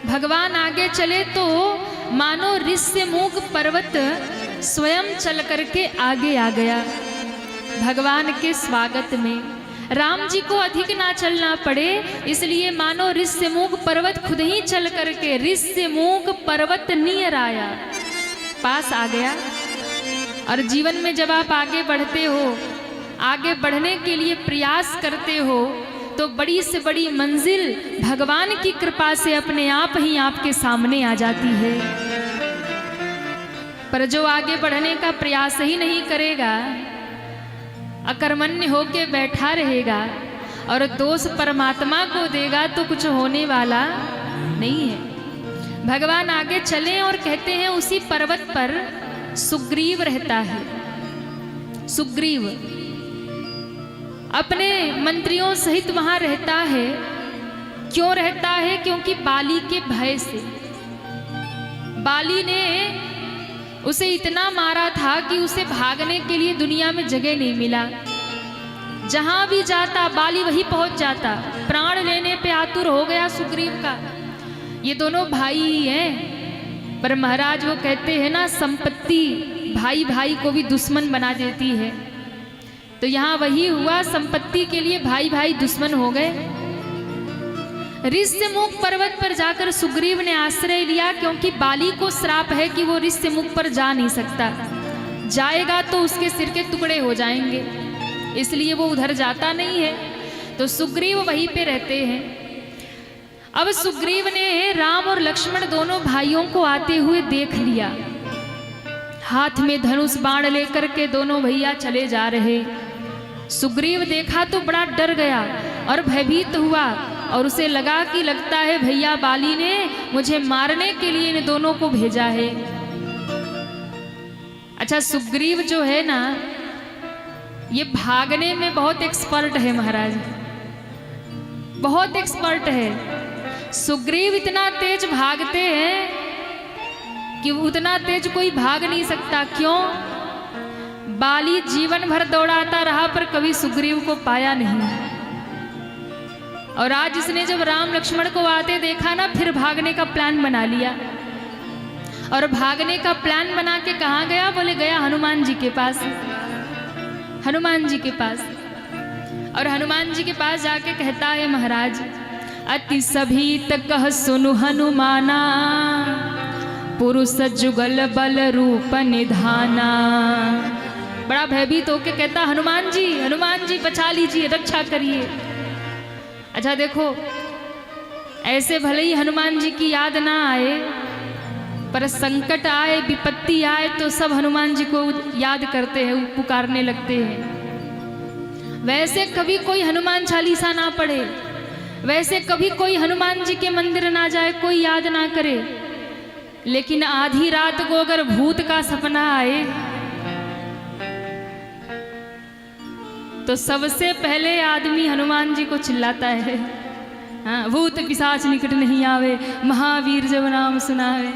भगवान आगे चले तो मानो ऋष्यमुख पर्वत स्वयं चल करके आगे आ गया भगवान के स्वागत में। राम जी को अधिक ना चलना पड़े, इसलिए मानो ऋष्यमुख पर्वत खुद ही चल करके ऋष्यमुख पर्वत नियर आया, पास आ गया। और जीवन में जब आप आगे बढ़ते हो, आगे बढ़ने के लिए प्रयास करते हो, तो बड़ी से बड़ी मंजिल भगवान की कृपा से अपने आप ही आपके सामने आ जाती है। पर जो आगे बढ़ने का प्रयास ही नहीं करेगा, अकर्मण्य होके बैठा रहेगा और दोष परमात्मा को देगा, तो कुछ होने वाला नहीं है। भगवान आगे चले और कहते हैं उसी पर्वत पर सुग्रीव रहता है। सुग्रीव अपने मंत्रियों सहित वहां रहता है। क्यों रहता है? क्योंकि बाली के भय से। बाली ने उसे इतना मारा था कि उसे भागने के लिए दुनिया में जगह नहीं मिला। जहां भी जाता बाली वहीं पहुंच जाता। प्राण लेने पे आतुर हो गया सुग्रीव का। ये दोनों भाई ही हैं, पर महाराज वो कहते हैं ना, संपत्ति भाई भाई को भी दुश्मन बना देती है। तो यहाँ वही हुआ, संपत्ति के लिए भाई भाई दुश्मन हो गए। ऋष्यमुख पर्वत पर जाकर सुग्रीव ने आश्रय लिया, क्योंकि बाली को श्राप है कि वो ऋष्यमुख पर जा नहीं सकता, जाएगा तो उसके सिर के टुकड़े हो जाएंगे, इसलिए वो उधर जाता नहीं है। तो सुग्रीव वहीं पे रहते हैं। अब सुग्रीव ने राम और लक्ष्मण दोनों भाइयों को आते हुए देख लिया। हाथ में धनुष बाण लेकर के दोनों भैया चले जा रहे। सुग्रीव देखा तो बड़ा डर गया और भयभीत हुआ, और उसे लगा कि लगता है भैया बाली ने मुझे मारने के लिए इन दोनों को भेजा है। अच्छा, सुग्रीव जो है ना, ये भागने में बहुत एक्सपर्ट है महाराज, बहुत एक्सपर्ट है। सुग्रीव इतना तेज भागते हैं कि उतना तेज कोई भाग नहीं सकता। क्यों? बाली जीवन भर दौड़ाता रहा पर कभी सुग्रीव को पाया नहीं। और आज इसने जब राम लक्ष्मण को आते देखा ना, फिर भागने का प्लान बना लिया। और भागने का प्लान बना के कहाँ गया? बोले गया हनुमान जी के पास। हनुमान जी के पास। और हनुमान जी के पास जाके कहता है, महाराज अति सभी कह सुनु हनुमाना, पुरुष जुगल बल रूप निधाना। बड़ा भयभीत होके कहता, हनुमान जी बचा लीजिए, रक्षा करिए। अच्छा देखो, ऐसे भले ही हनुमान जी की याद ना आए, पर संकट आए, विपत्ति आए तो सब हनुमान जी को याद करते हैं, पुकारने लगते हैं। वैसे कभी कोई हनुमान चालीसा ना पढ़े, वैसे कभी कोई हनुमान जी के मंदिर ना जाए, कोई याद ना करे, लेकिन आधी रात को अगर भूत का सपना आए तो सबसे पहले आदमी हनुमान जी को चिल्लाता है। हाँ, भूत पिशाच निकट नहीं आवे, महावीर जब नाम सुनावे।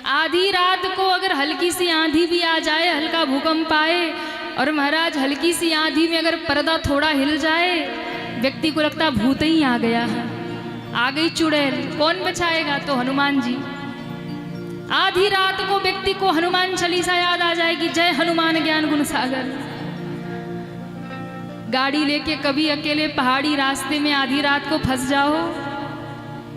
आधी रात को अगर हल्की सी आंधी भी आ जाए, हल्का भूकंप आए, और महाराज हल्की सी आंधी में अगर पर्दा थोड़ा हिल जाए, व्यक्ति को लगता भूत ही आ गया, आ गई चुड़ैल, कौन बचाएगा? तो हनुमान जी। आधी रात को व्यक्ति को हनुमान चालीसा याद आ जाएगी, जय हनुमान ज्ञान गुण सागर। गाड़ी लेके कभी अकेले पहाड़ी रास्ते में आधी रात को फंस जाओ,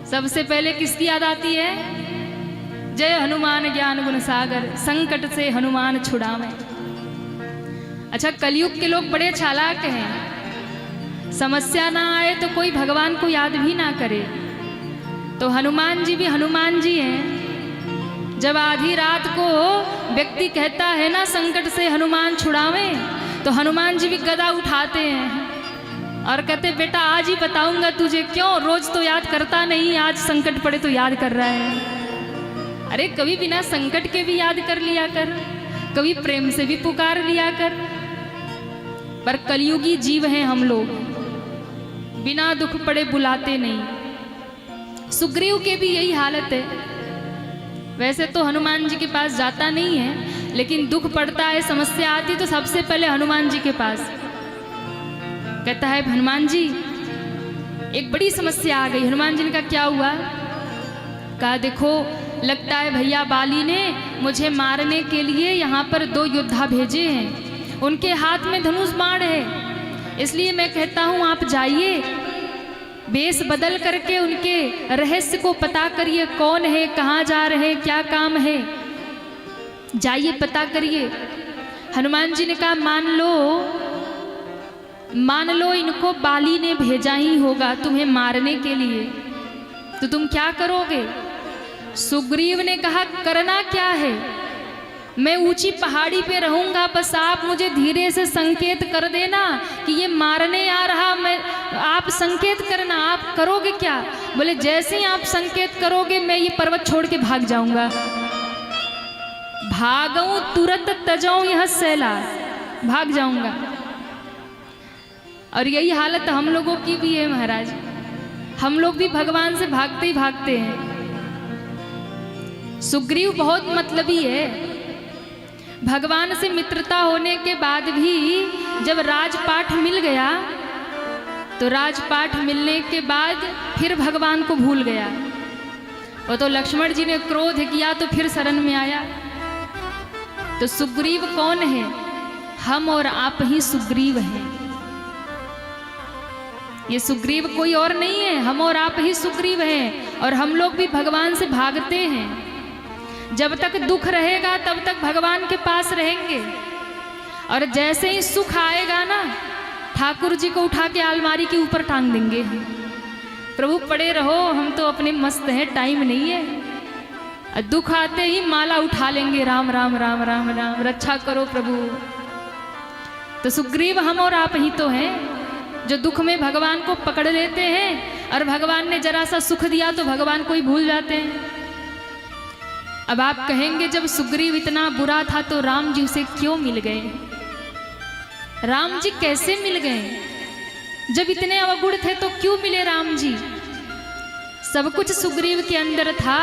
सबसे पहले किसकी याद आती है? जय हनुमान ज्ञान गुण सागर, संकट से हनुमान छुड़ावे। अच्छा, कलयुग के लोग बड़े चालाक हैं, समस्या ना आए तो कोई भगवान को याद भी ना करे। तो हनुमान जी भी हनुमान जी हैं। जब आधी रात को व्यक्ति कहता है ना, संकट से हनुमान छुड़ावे, तो हनुमान जी भी गदा उठाते हैं और कहते, बेटा आज ही बताऊंगा तुझे। क्यों? रोज तो याद करता नहीं, आज संकट पड़े तो याद कर रहा है। अरे कभी बिना संकट के भी याद कर लिया कर, कभी प्रेम से भी पुकार लिया कर। पर कलयुगी जीव हैं हम लोग, बिना दुख पड़े बुलाते नहीं। सुग्रीव के भी यही हालत है। वैसे तो हनुमान जी के पास जाता नहीं है, लेकिन दुख पड़ता है, समस्या आती तो सबसे पहले हनुमान जी के पास कहता है, हनुमान जी एक बड़ी समस्या आ गई। हनुमान जी ने कहा, क्या हुआ? कहा देखो लगता है भैया बाली ने मुझे मारने के लिए यहाँ पर 2 योद्धा भेजे हैं, उनके हाथ में धनुष बाण है, इसलिए मैं कहता हूँ आप जाइए, वेश बदल करके उनके रहस्य को पता करिए, कौन है, कहाँ जा रहे हैं, क्या काम है, जाइए पता करिए। हनुमान जी ने कहा मान लो इनको बाली ने भेजा ही होगा तुम्हें मारने के लिए, तो तुम क्या करोगे? सुग्रीव ने कहा करना क्या है, मैं ऊंची पहाड़ी पे रहूंगा, बस आप मुझे धीरे से संकेत कर देना कि ये मारने आ रहा, मैं आप संकेत करना, आप करोगे क्या? बोले जैसे ही आप संकेत करोगे मैं ये पर्वत छोड़ के भाग जाऊंगा, भागऊं तुरंत तजाऊं यह सैला, भाग जाऊंगा। और यही हालत हम लोगों की भी है महाराज, हम लोग भी भगवान से भागते ही भागते हैं। सुग्रीव बहुत मतलबी है, भगवान से मित्रता होने के बाद भी जब राजपाठ मिल गया तो राजपाठ मिलने के बाद फिर भगवान को भूल गया। वो तो लक्ष्मण जी ने क्रोध किया तो फिर शरण में आया। तो सुग्रीव कौन है? हम और आप ही सुग्रीव हैं। ये सुग्रीव कोई और नहीं है, हम और आप ही सुग्रीव हैं। और हम लोग भी भगवान से भागते हैं, जब तक दुख रहेगा तब तक भगवान के पास रहेंगे, और जैसे ही सुख आएगा ना ठाकुर जी को उठा के अलमारी के ऊपर टांग देंगे, प्रभु पड़े रहो, हम तो अपने मस्त हैं, टाइम नहीं है। दुख आते ही माला उठा लेंगे, राम राम राम राम राम, रक्षा करो प्रभु। तो सुग्रीव हम और आप ही तो हैं जो दुख में भगवान को पकड़ लेते हैं, और भगवान ने जरा सा सुख दिया तो भगवान को ही भूल जाते हैं। अब आप कहेंगे जब सुग्रीव इतना बुरा था तो राम जी उसे क्यों मिल गए? राम जी कैसे मिल गए? जब इतने अवगुण थे तो क्यों मिले राम जी? सब कुछ सुग्रीव के अंदर था,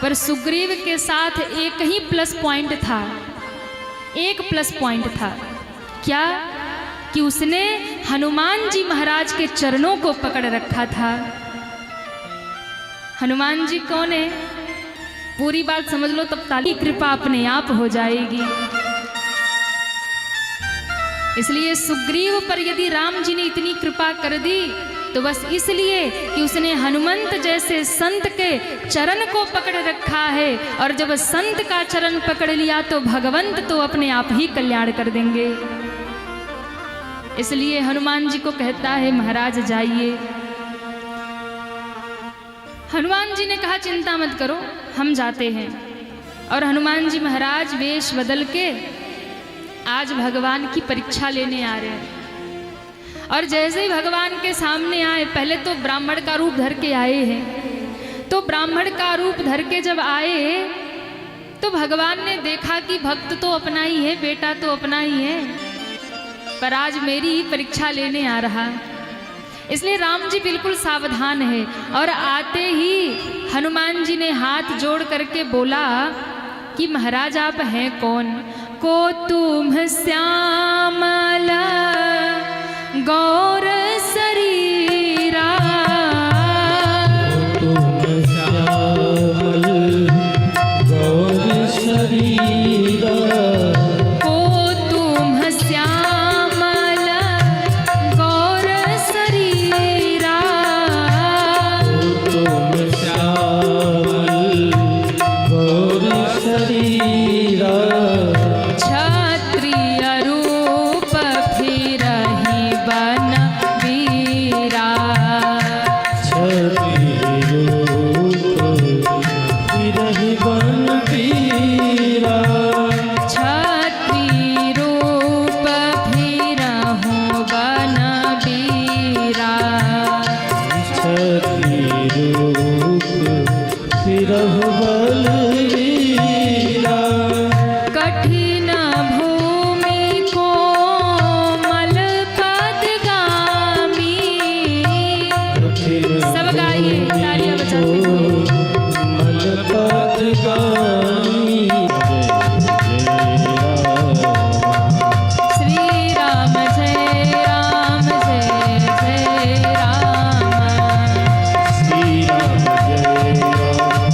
पर सुग्रीव के साथ एक ही प्लस पॉइंट था, एक प्लस पॉइंट था। क्या? कि उसने हनुमान जी महाराज के चरणों को पकड़ रखा था। हनुमान जी कौन है? पूरी बात समझ लो तब ताली कृपा अपने आप हो जाएगी। इसलिए सुग्रीव पर यदि राम जी ने इतनी कृपा कर दी तो बस इसलिए कि उसने हनुमंत जैसे संत के चरण को पकड़ रखा है, और जब संत का चरण पकड़ लिया तो भगवंत तो अपने आप ही कल्याण कर देंगे। इसलिए हनुमान जी को कहता है महाराज जाइए। हनुमान जी ने कहा चिंता मत करो, हम जाते हैं। और हनुमान जी महाराज वेश बदल के आज भगवान की परीक्षा लेने आ रहे हैं। और जैसे ही भगवान के सामने आए, पहले तो ब्राह्मण का रूप धर के आए हैं, तो ब्राह्मण का रूप धर के जब आए तो भगवान ने देखा कि भक्त तो अपना ही है, बेटा तो अपना ही है, पर आज मेरी ही परीक्षा लेने आ रहा। इसलिए राम जी बिल्कुल सावधान है। और आते ही हनुमान जी ने हाथ जोड़ करके बोला कि महाराज आप हैं कौन? को तुम श्यामल गौर शरीरा, तुम श्यामल गौर शरीरा, को तुम श्यामल गौर शरीरा, तुम श्यामल गौर शरीरा, क्षत्रिय रूप फिरहि बन वीरा, क्षत्रिय रूप फिरहि बन वीरा, क्षत्रिय रूप फिरहु बन वीरा, क्षत्रिय रूप फिरहु बल वीरा, कठिन भूमि कोमल पदगामी। सब गाइए, तालियां बजाते श्री राम जय राम जय जय राम, श्री राम जय राम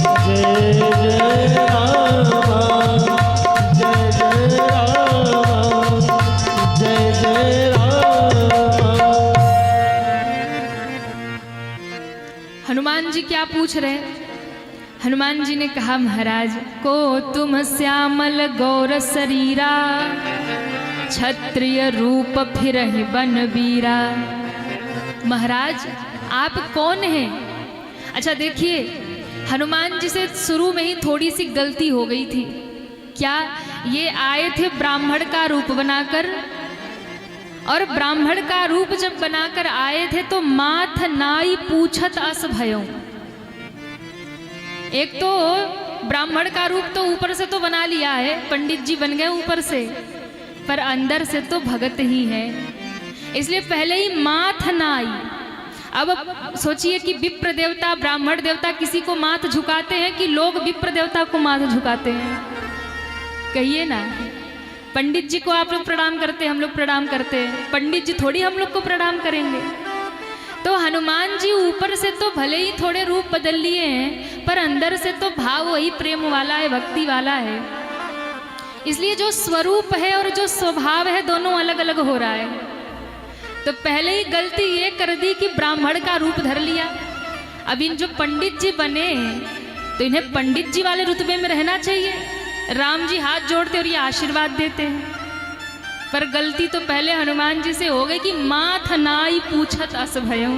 हनुमान जी ने कहा, महाराज को तुम श्यामल गौर शरीरा, क्षत्रिय रूप फिरहि बन वीरा। महाराज आप कौन हैं? अच्छा देखिए, हनुमान जी से शुरू में ही थोड़ी सी गलती हो गई थी। क्या? ये आए थे ब्राह्मण का रूप बनाकर, और ब्राह्मण का रूप जब बनाकर आए थे तो माथ नाई पूछत अस भयो। एक तो ब्राह्मण का रूप तो ऊपर से तो बना लिया है, पंडित जी बन गए ऊपर से, पर अंदर से तो भगत ही है, इसलिए पहले ही माथ नाई। अब सोचिए कि विप्र देवता ब्राह्मण देवता किसी को माथ झुकाते हैं कि लोग विप्र देवता को माथ झुकाते हैं? कहिए ना। पंडित जी को आप लोग प्रणाम करते हैं, हम लोग प्रणाम करते हैं, पंडित जी थोड़ी हम लोग को प्रणाम करेंगे। तो हनुमान जी ऊपर से तो भले ही थोड़े रूप बदल लिए हैं, पर अंदर से तो भाव वही प्रेम वाला है, भक्ति वाला है। इसलिए जो स्वरूप है और जो स्वभाव है दोनों अलग अलग हो रहा है। तो पहले ही गलती ये कर दी कि ब्राह्मण का रूप धर लिया। अब इन जो पंडित जी बने तो इन्हें पंडित जी वाले रुतबे में रहना चाहिए। राम जी हाथ जोड़ते और ये आशीर्वाद देते हैं, पर गलती तो पहले हनुमान जी से हो गई कि माथ नाई पूछत अस भयउ।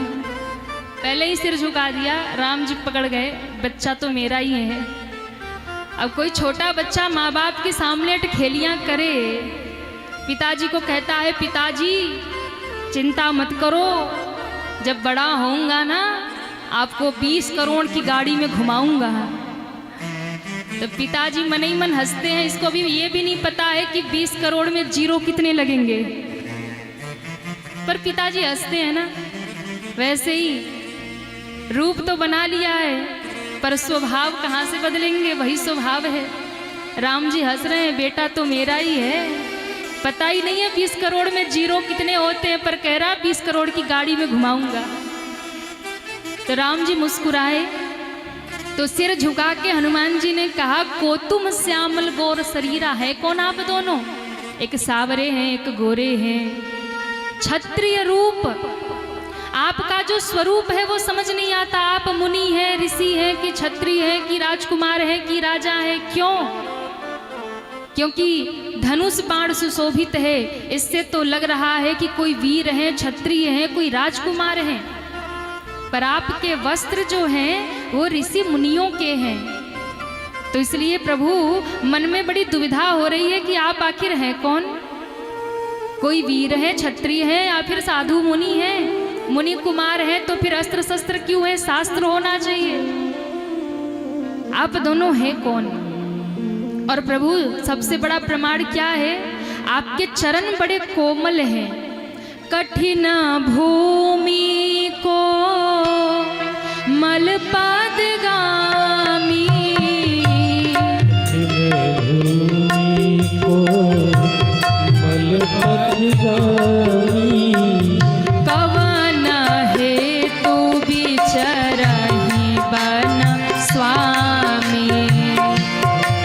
पहले ही सिर झुका दिया, राम जी पकड़ गए, बच्चा तो मेरा ही है। अब कोई छोटा बच्चा माँ बाप के सामने ठेलियाँ करे, पिताजी को कहता है, पिताजी चिंता मत करो, जब बड़ा होऊंगा ना आपको 20 करोड़ की गाड़ी में घुमाऊंगा। तो पिताजी मन ही मन हंसते हैं, इसको भी ये भी नहीं पता है कि 20 करोड़ में जीरो कितने लगेंगे, पर पिताजी हंसते हैं ना। वैसे ही रूप तो बना लिया है, पर स्वभाव कहाँ से बदलेंगे? वही स्वभाव है। राम जी हंस रहे हैं, बेटा तो मेरा ही है, पता ही नहीं है 20 करोड़ में जीरो कितने होते हैं, पर कह रहा 20 करोड़ की गाड़ी में घुमाऊंगा। तो राम जी मुस्कुराए, तो सिर झुका के हनुमान जी ने कहा, को तुम श्यामल गौर शरीरा। है कौन आप दोनों? एक सावरे हैं, एक गोरे हैं। क्षत्रिय रूप, आपका जो स्वरूप है वो समझ नहीं आता। आप मुनि हैं, ऋषि हैं, कि क्षत्रिय हैं, कि राजकुमार हैं, कि राजा हैं? क्यों? क्योंकि धनुष बाण सुशोभित है, इससे तो लग रहा है कि कोई वीर है, क्षत्रिय है, कोई राजकुमार है। पर आपके वस्त्र जो हैं वो ऋषि मुनियों के हैं। तो इसलिए प्रभु मन में बड़ी दुविधा हो रही है कि आप आखिर हैं कौन? कोई वीर है, क्षत्रिय है, या फिर साधु मुनि है? मुनि कुमार है तो फिर अस्त्र शस्त्र क्यों है? शास्त्र होना चाहिए। आप दोनों हैं कौन? और प्रभु सबसे बड़ा प्रमाण क्या है? आपके चरण बड़े कोमल हैं। कठिन भूमि को मल पादगामी, भूमि को मल पादगामी, कवन हेतु बिचरहि बन स्वामी,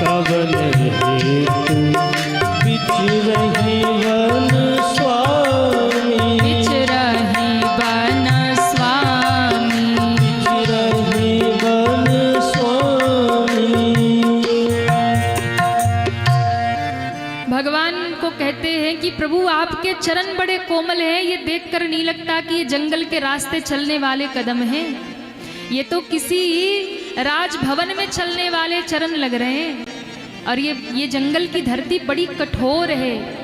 कवन हेतु बिचरहि बन स्वामी, बिचरहि बन स्वामी, बिचरहि बन स्वामी। भगवान को कहते हैं कि प्रभु आपके चरण बड़े कोमल हैं, ये देखकर नहीं लगता कि ये जंगल के रास्ते चलने वाले कदम हैं, ये तो किसी राजभवन में चलने वाले चरण लग रहे हैं। और ये जंगल की धरती बड़ी कठोर है।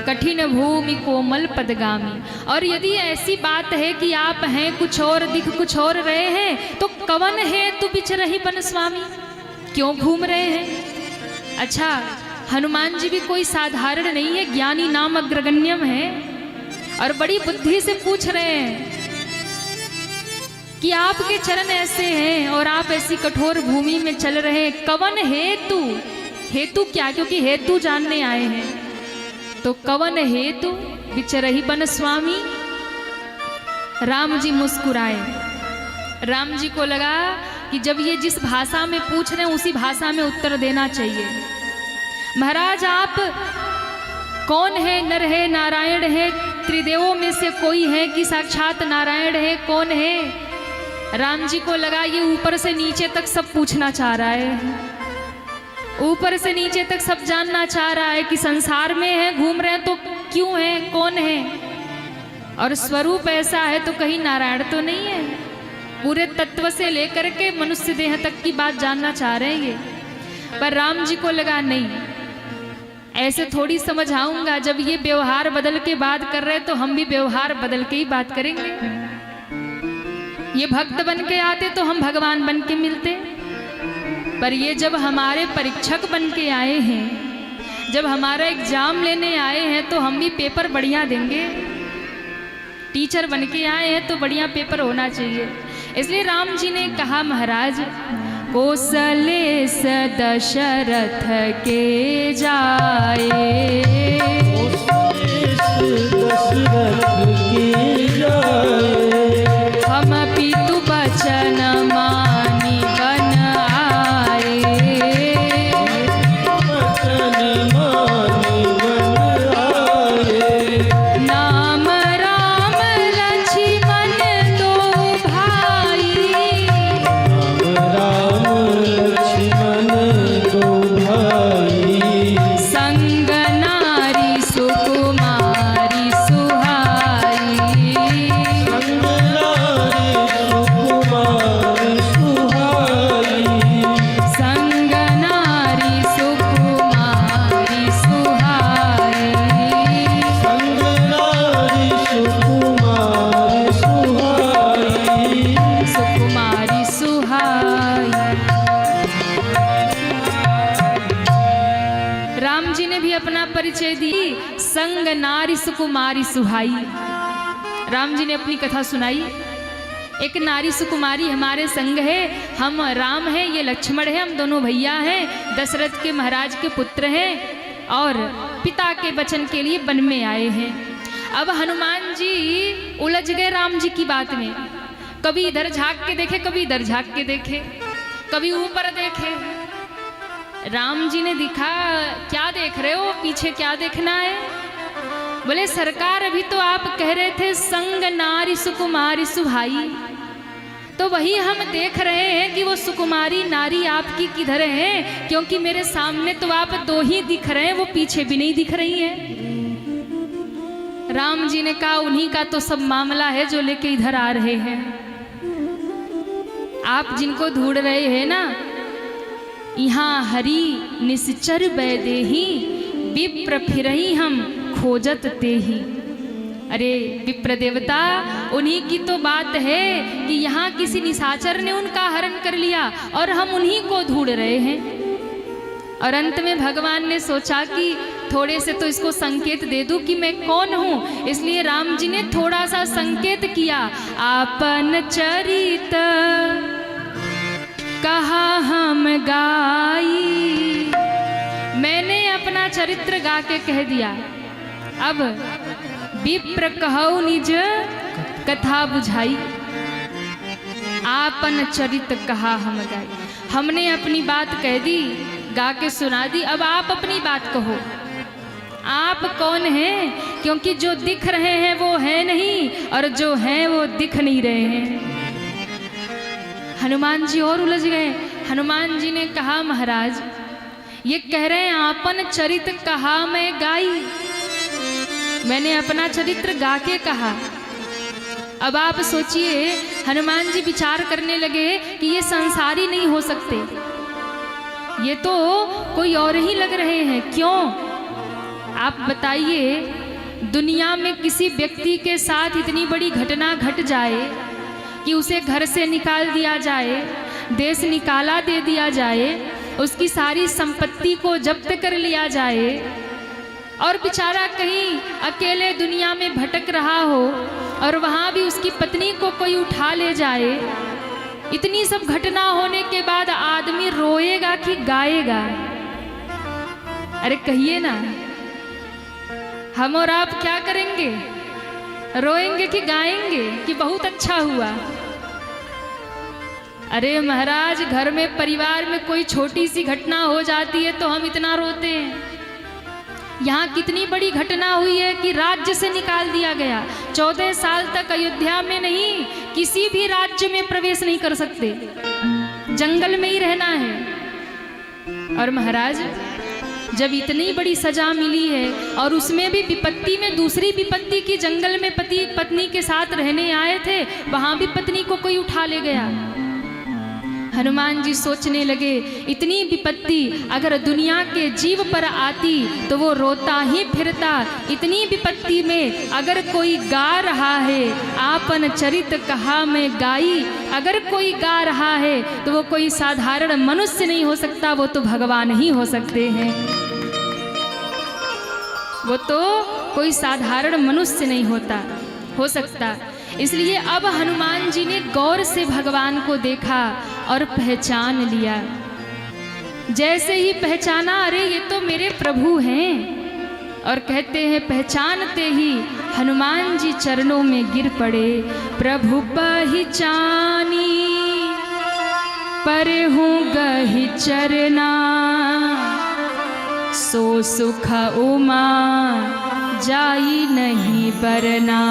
कठिन भूमि कोमल पदगामी। और यदि ऐसी बात है कि आप हैं कुछ और, दिख कुछ और रहे हैं, तो कवन है तू बिचरहि बन स्वामी, क्यों घूम रहे हैं? अच्छा, हनुमान जी भी कोई साधारण नहीं है, ज्ञानी नाम अग्रगण्यम है, और बड़ी बुद्धि से पूछ रहे हैं कि आपके चरण ऐसे हैं और आप ऐसी कठोर भूमि में चल रहे हैं, कवन हेतु? हेतु क्या? क्योंकि हेतु जानने आए हैं। तो कवन हेतु बिचरहि बन स्वामी। राम जी मुस्कुराए। राम जी को लगा कि जब ये जिस भाषा में पूछ रहे हैं उसी भाषा में उत्तर देना चाहिए। महाराज आप कौन है? नर है, नारायण है, त्रिदेवों में से कोई है कि साक्षात नारायण है? कौन है? राम जी को लगा ये ऊपर से नीचे तक सब पूछना चाह रहा है, ऊपर से नीचे तक सब जानना चाह रहा है कि संसार में है, घूम रहे हैं तो क्यों है, कौन है, और स्वरूप ऐसा है तो कहीं नारायण तो नहीं है। पूरे तत्व से लेकर के मनुष्य देह तक की बात जानना चाह रहे हैं ये। पर राम जी को लगा नहीं, ऐसे थोड़ी समझाऊंगा, जब ये व्यवहार बदल के बात कर रहे तो हम भी व्यवहार बदल के ही बात करेंगे। ये भक्त बन के आते तो हम भगवान बन के मिलते, पर ये जब हमारे परीक्षक बन के आए हैं, जब हमारा एग्जाम लेने आए हैं तो हम भी पेपर बढ़िया देंगे। टीचर बन के आए हैं तो बढ़िया पेपर होना चाहिए। इसलिए राम जी ने कहा, महाराज कौशलेश दशरथ के जाए, दशरथ के जाए, हम पितु बचन मानी बन आए, वचन मानि बन आए, नाम राम लक्ष्मण दो भाई, राम लक्ष्मण दो भाई, संग नारी सुकुमारी सुहाई, संग नारी सुकुमारी सुहाई, संग नारी सुकुमारी संग नारी सुकुमारी सुहाई, सुकुमारी सुहाई। राम जी ने भी अपना परिचय दी, संग नारी सुकुमारी सुहाई। राम जी ने अपनी कथा सुनाई, एक नारी सुकुमारी हमारे संग है, हम राम हैं, ये लक्ष्मण है, हम दोनों भैया हैं, दशरथ के महाराज के पुत्र हैं और पिता के वचन के लिए वन में आए हैं। अब हनुमान जी उलझ गए राम जी की बात में, कभी इधर झांक के देखे, कभी इधर झांक के देखे, कभी ऊपर देखे। राम जी ने दिखा, क्या देख रहे हो, पीछे क्या देखना है? बोले सरकार अभी तो आप कह रहे थे संग नारी सुकुमारी सुहाई, तो वही हम देख रहे हैं कि वो सुकुमारी नारी आपकी किधर है, क्योंकि मेरे सामने तो आप दो ही दिख रहे हैं, वो पीछे भी नहीं दिख रही है। राम जी ने कहा उन्हीं का तो सब मामला है जो लेके इधर आ रहे हैं। आप जिनको ढूंढ रहे हैं ना, यहाँ हरि निश्चर बैदेही, विप्र फिरही हम खोजत तेही। अरे विप्र देवता, उन्हीं की तो बात है कि यहाँ किसी निशाचर ने उनका हरण कर लिया और हम उन्हीं को ढूंढ रहे हैं। और अंत में भगवान ने सोचा कि थोड़े से तो इसको संकेत दे दूं कि मैं कौन हूँ, इसलिए राम जी ने थोड़ा सा संकेत किया। आपन चरित कहा हम गाई, मैंने अपना चरित्र गा के कह दिया। अब विप्र कहौ निज कथा बुझाई, आपन चरित कहा हम गाई। हमने अपनी बात कह दी, गा के सुना दी, अब आप अपनी बात कहो, आप कौन हैं? क्योंकि जो दिख रहे हैं वो है नहीं, और जो हैं वो दिख नहीं रहे हैं। हनुमान जी और उलझ गए। हनुमान जी ने कहा महाराज ये कह रहे हैं आपन चरित कहा मैं गाई, मैंने अपना चरित्र गा के कहा। अब आप सोचिए, हनुमान जी विचार करने लगे कि ये संसारी नहीं हो सकते, ये तो कोई और ही लग रहे हैं। क्यों? आप बताइए, दुनिया में किसी व्यक्ति के साथ इतनी बड़ी घटना घट जाए कि उसे घर से निकाल दिया जाए, देश निकाला दे दिया जाए, उसकी सारी संपत्ति को जब्त कर लिया जाए, और बेचारा कहीं अकेले दुनिया में भटक रहा हो और वहाँ भी उसकी पत्नी को कोई उठा ले जाए। इतनी सब घटना होने के बाद आदमी रोएगा कि गाएगा? अरे कहिए ना, हम और आप क्या करेंगे? रोएंगे कि गाएंगे कि बहुत अच्छा हुआ? अरे महाराज, घर में परिवार में कोई छोटी सी घटना हो जाती है तो हम इतना रोते हैं। यहाँ कितनी बड़ी घटना हुई है कि राज्य से निकाल दिया गया। 14 साल तक अयोध्या में नहीं, किसी भी राज्य में प्रवेश नहीं कर सकते, जंगल में ही रहना है। और महाराज जब इतनी बड़ी सजा मिली है और उसमें भी विपत्ति में दूसरी विपत्ति की, जंगल में पति पत्नी के साथ रहने आए थे, वहां भी पत्नी को कोई उठा ले गया। हनुमान जी सोचने लगे इतनी विपत्ति अगर दुनिया के जीव पर आती तो वो रोता ही फिरता। इतनी विपत्ति में अगर कोई गा रहा है आपन चरित कहा मैं गाई, अगर कोई गा रहा है तो वो कोई साधारण मनुष्य नहीं हो सकता, वो तो भगवान ही हो सकते हैं। वो तो कोई साधारण मनुष्य नहीं हो सकता। इसलिए अब हनुमान जी ने गौर से भगवान को देखा और पहचान लिया। जैसे ही पहचाना, अरे ये तो मेरे प्रभु हैं, और कहते हैं पहचानते ही हनुमान जी चरणों में गिर पड़े। प्रभु पहचानी पर हूँ गहि चरना, सो सुख उमा जाई नहीं बरना।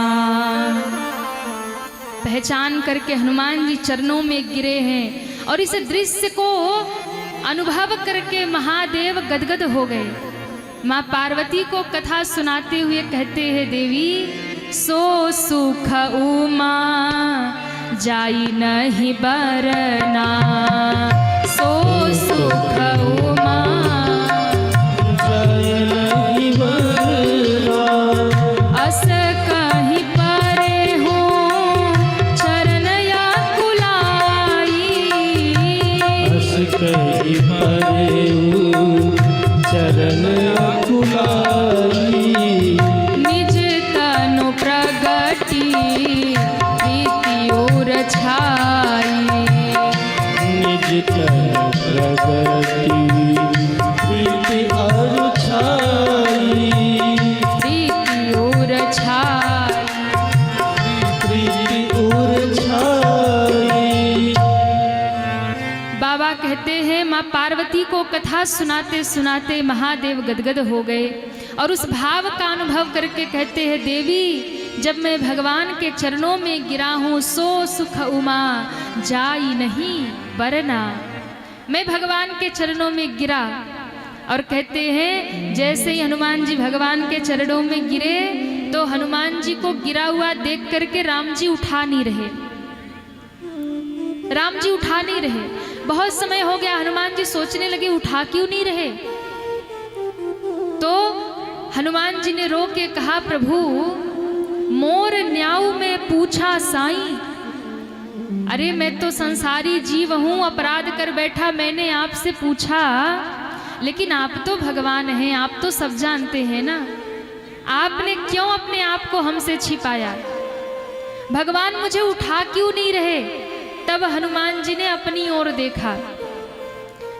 पहचान करके हनुमान जी चरणों में गिरे हैं और इस दृश्य को अनुभव करके महादेव गदगद हो गए। माँ पार्वती को कथा सुनाते हुए कहते हैं, देवी सो सुख उमा जाई नहीं बरना, सो सुख उमा जाई नहीं बरना। अस कहीं परे हूँ चरण या कुलाई, अस कहीं परे हूँ चरण अकुलाई। निज तनु प्रगति प्रीति और छाई, निज तनु प्रगति प्रीति और छाई, प्रीति और छाई। प्रीति और छाई। बाबा कहते हैं माँ पार्वती को कथा सुनाते सुनाते महादेव गदगद हो गए और उस भाव का अनुभव करके कहते हैं, देवी जब मैं भगवान के चरणों में गिरा हूँ, सो सुख उमा जाई नहीं बरना। मैं भगवान के चरणों में गिरा, और कहते हैं जैसे ही हनुमान जी भगवान के चरणों में गिरे तो हनुमान जी को गिरा हुआ देख करके राम जी उठा नहीं रहे, राम जी उठा नहीं रहे। बहुत समय हो गया, हनुमान जी सोचने लगे उठा क्यों नहीं रहे। तो हनुमान जी ने रो के कहा, प्रभु मोर न्याऊ में पूछा साईं, अरे मैं तो संसारी जीव हूँ, अपराध कर बैठा, मैंने आपसे पूछा, लेकिन आप तो भगवान हैं, आप तो सब जानते हैं ना, आपने क्यों अपने आप को हमसे छिपाया, भगवान मुझे उठा क्यों नहीं रहे। तब हनुमान जी ने अपनी ओर देखा,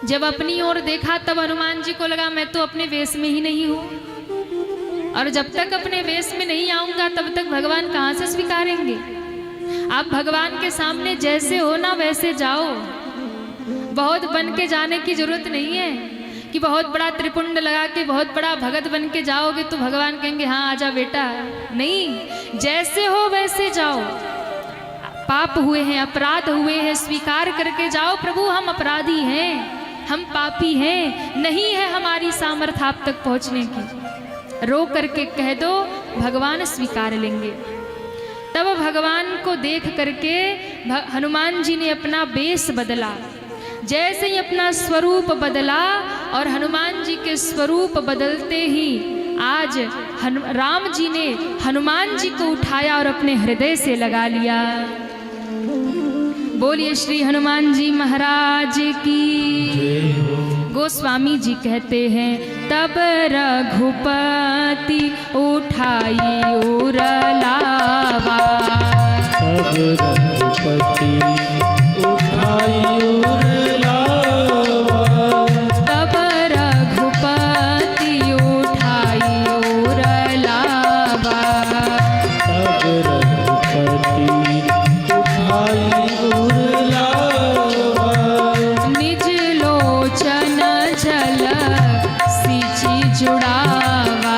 जब अपनी ओर देखा तब हनुमान जी को लगा मैं तो अपने वेश में ही नहीं हूँ, और जब तक अपने वेश में नहीं आऊँगा तब तक भगवान कहाँ से स्वीकारेंगे। आप भगवान के सामने जैसे हो ना वैसे जाओ, बहुत बन के जाने की जरूरत नहीं है कि बहुत बड़ा त्रिपुंड लगा के बहुत बड़ा भगत बन के जाओगे तो भगवान कहेंगे हाँ आजा बेटा, नहीं, जैसे हो वैसे जाओ। पाप हुए हैं, अपराध हुए हैं, स्वीकार करके जाओ, प्रभु हम अपराधी हैं, हम पापी हैं, नहीं है हमारी सामर्थ्य आप तक पहुंचने की, रो करके कह दो, भगवान स्वीकार लेंगे। तब भगवान को देख करके हनुमान जी ने अपना वेश बदला। जैसे ही अपना स्वरूप बदला और हनुमान जी के स्वरूप बदलते ही आज राम जी ने हनुमान जी को उठाया और अपने हृदय से लगा लिया। बोलिए श्री हनुमान जी महाराज की। गोस्वामी जी कहते हैं, तब रघुपति उठाई उर लावा, तब रघुपति उठाई उर लावा, तब रघुपति उठाई उर लावा, तब रघुपति उठाई उर लावा, निज लोचन जल सिंची जुड़ावा,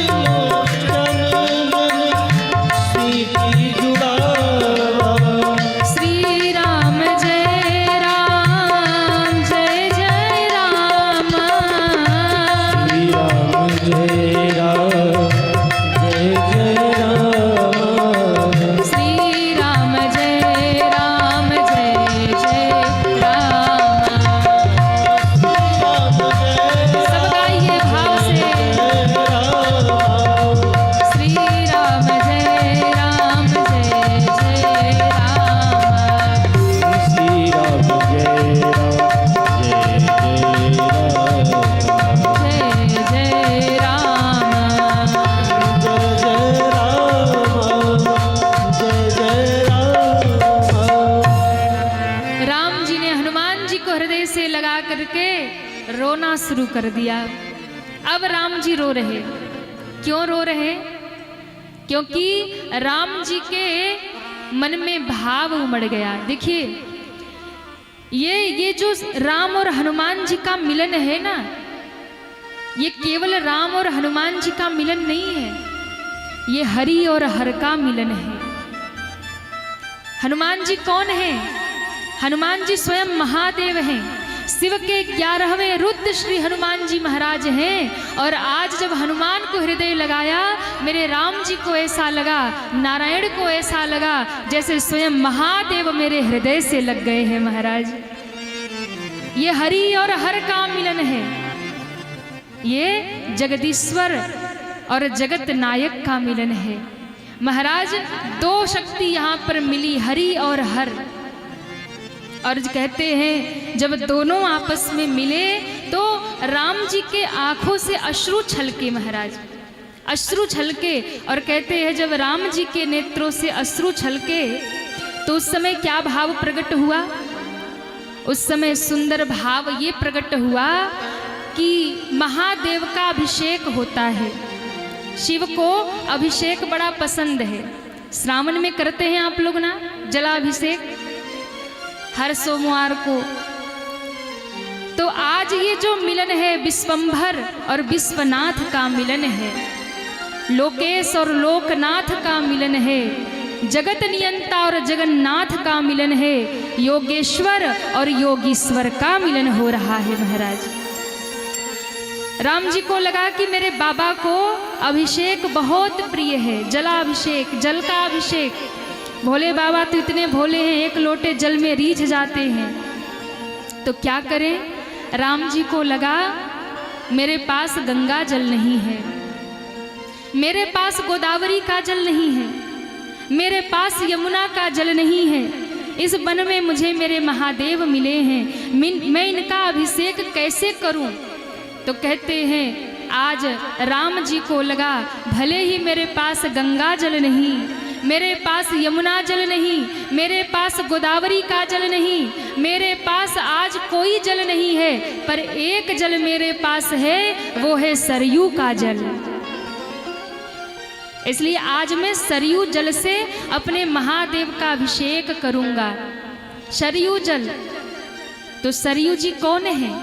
लोचन सीती जुड़ावा, हनुमान जी को हृदय से लगा करके रोना शुरू कर दिया। अब राम जी रो रहे। क्यों रो रहे? क्योंकि राम जी के मन में भाव उमड़ गया। देखिए, ये जो राम और हनुमान जी का मिलन है ना, ये केवल राम और हनुमान जी का मिलन नहीं है, ये हरि और हर का मिलन है। हनुमान जी कौन है? हनुमान जी स्वयं महादेव हैं। शिव के 11वें रुद्र श्री हनुमान जी महाराज हैं। और आज जब हनुमान को हृदय लगाया, मेरे राम जी को ऐसा लगा, नारायण को ऐसा लगा जैसे स्वयं महादेव मेरे हृदय से लग गए हैं महाराज। ये हरि और हर का मिलन है, ये जगदीश्वर और जगत नायक का मिलन है महाराज। दो शक्ति यहाँ पर मिली, हरि और हर। और कहते हैं जब दोनों आपस में मिले तो राम जी के आंखों से अश्रु छलके महाराज, अश्रु छलके। और कहते हैं जब राम जी के नेत्रों से अश्रु छलके तो उस समय क्या भाव प्रकट हुआ? उस समय सुंदर भाव ये प्रकट हुआ कि महादेव का अभिषेक होता है। शिव को अभिषेक बड़ा पसंद है। श्रावण में करते हैं आप लोग ना जलाभिषेक, हर सोमवार को। तो आज ये जो मिलन है विश्वंभर और विश्वनाथ का मिलन है, लोकेश और लोकनाथ का मिलन है, जगत नियंता और जगन्नाथ का मिलन है, योगेश्वर और योगीश्वर का मिलन हो रहा है महाराज। राम जी को लगा कि मेरे बाबा को अभिषेक बहुत प्रिय है, जलाभिषेक, जल का अभिषेक। भोले बाबा तो इतने भोले हैं, एक लोटे जल में रीझ जाते हैं। तो क्या करें? राम जी को लगा मेरे पास गंगा जल नहीं है, मेरे पास गोदावरी का जल नहीं है, मेरे पास यमुना का जल नहीं है। इस वन में मुझे मेरे महादेव मिले हैं, मैं इनका अभिषेक कैसे करूं? तो कहते हैं आज राम जी को लगा भले ही मेरे पास गंगा जल नहीं, मेरे पास यमुना जल नहीं, मेरे पास गोदावरी का जल नहीं, मेरे पास आज कोई जल नहीं है, पर एक जल मेरे पास है, वो है सरयू का जल। इसलिए आज मैं सरयू जल से अपने महादेव का अभिषेक करूंगा। सरयू जल। तो सरयू जी कौन है?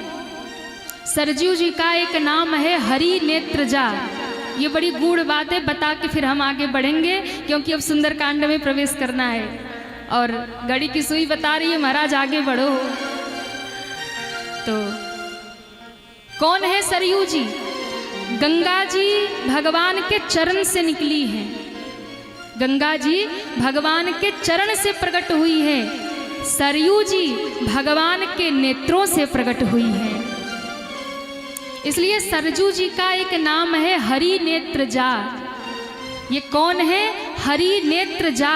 सरयू जी का एक नाम है हरि नेत्रजा। ये बड़ी गूढ़ बात है, बता के फिर हम आगे बढ़ेंगे, क्योंकि अब सुंदरकांड में प्रवेश करना है और घड़ी की सुई बता रही है महाराज आगे बढ़ो। तो कौन है सरयू जी? गंगा जी भगवान के चरण से निकली हैं। गंगा जी भगवान के चरण से प्रकट हुई है, सरयू जी भगवान के नेत्रों से प्रकट हुई है। इसलिए सरजू जी का एक नाम है हरि नेत्रजा। ये कौन है? हरि नेत्रजा,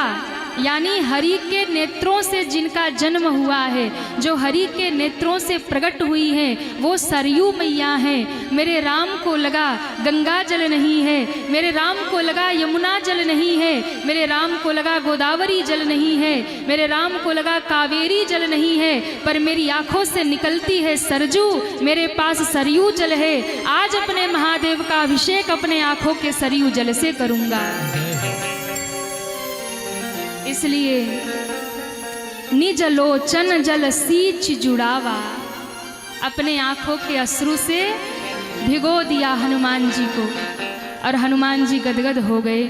यानी हरि के नेत्रों से जिनका जन्म हुआ है, जो हरि के नेत्रों से प्रकट हुई है, वो सरयू मैया हैं। मेरे राम को लगा गंगा जल नहीं है, मेरे राम को लगा यमुना जल नहीं है, मेरे राम को लगा गोदावरी जल नहीं है, मेरे राम को लगा कावेरी जल नहीं है, पर मेरी आंखों से निकलती है सरजू, मेरे पास सरयू जल है। आज अपने महादेव का अभिषेक अपने आंखों के सरयू जल से करूंगा। इसलिए निज लोचन जल सींच जुड़ावा, अपने आंखों के अश्रु से भिगो दिया हनुमान जी को, और हनुमान जी गदगद हो गए।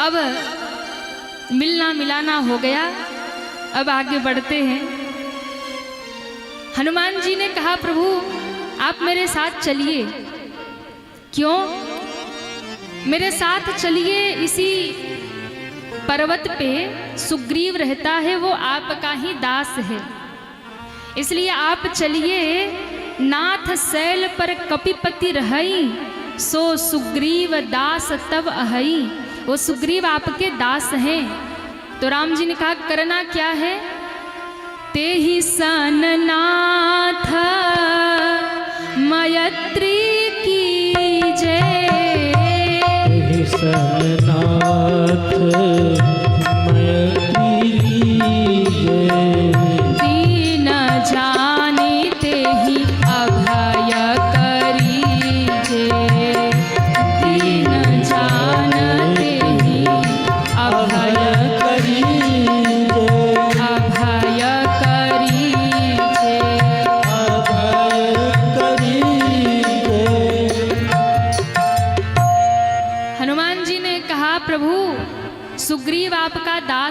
अब मिलना मिलाना हो गया, अब आगे बढ़ते हैं। हनुमान जी ने कहा प्रभु आप मेरे साथ चलिए। क्यों? मेरे साथ चलिए, इसी पर्वत पे सुग्रीव रहता है, वो आपका ही दास है, इसलिए आप चलिए। नाथ शैल पर कपिपति रहई, सो सुग्रीव दास तब अहई। वो सुग्रीव आपके दास हैं। तो राम जी ने कहा करना क्या है? ते ही सन नाथ मयत्री की जय, सननाथ मयत्री जय, दीन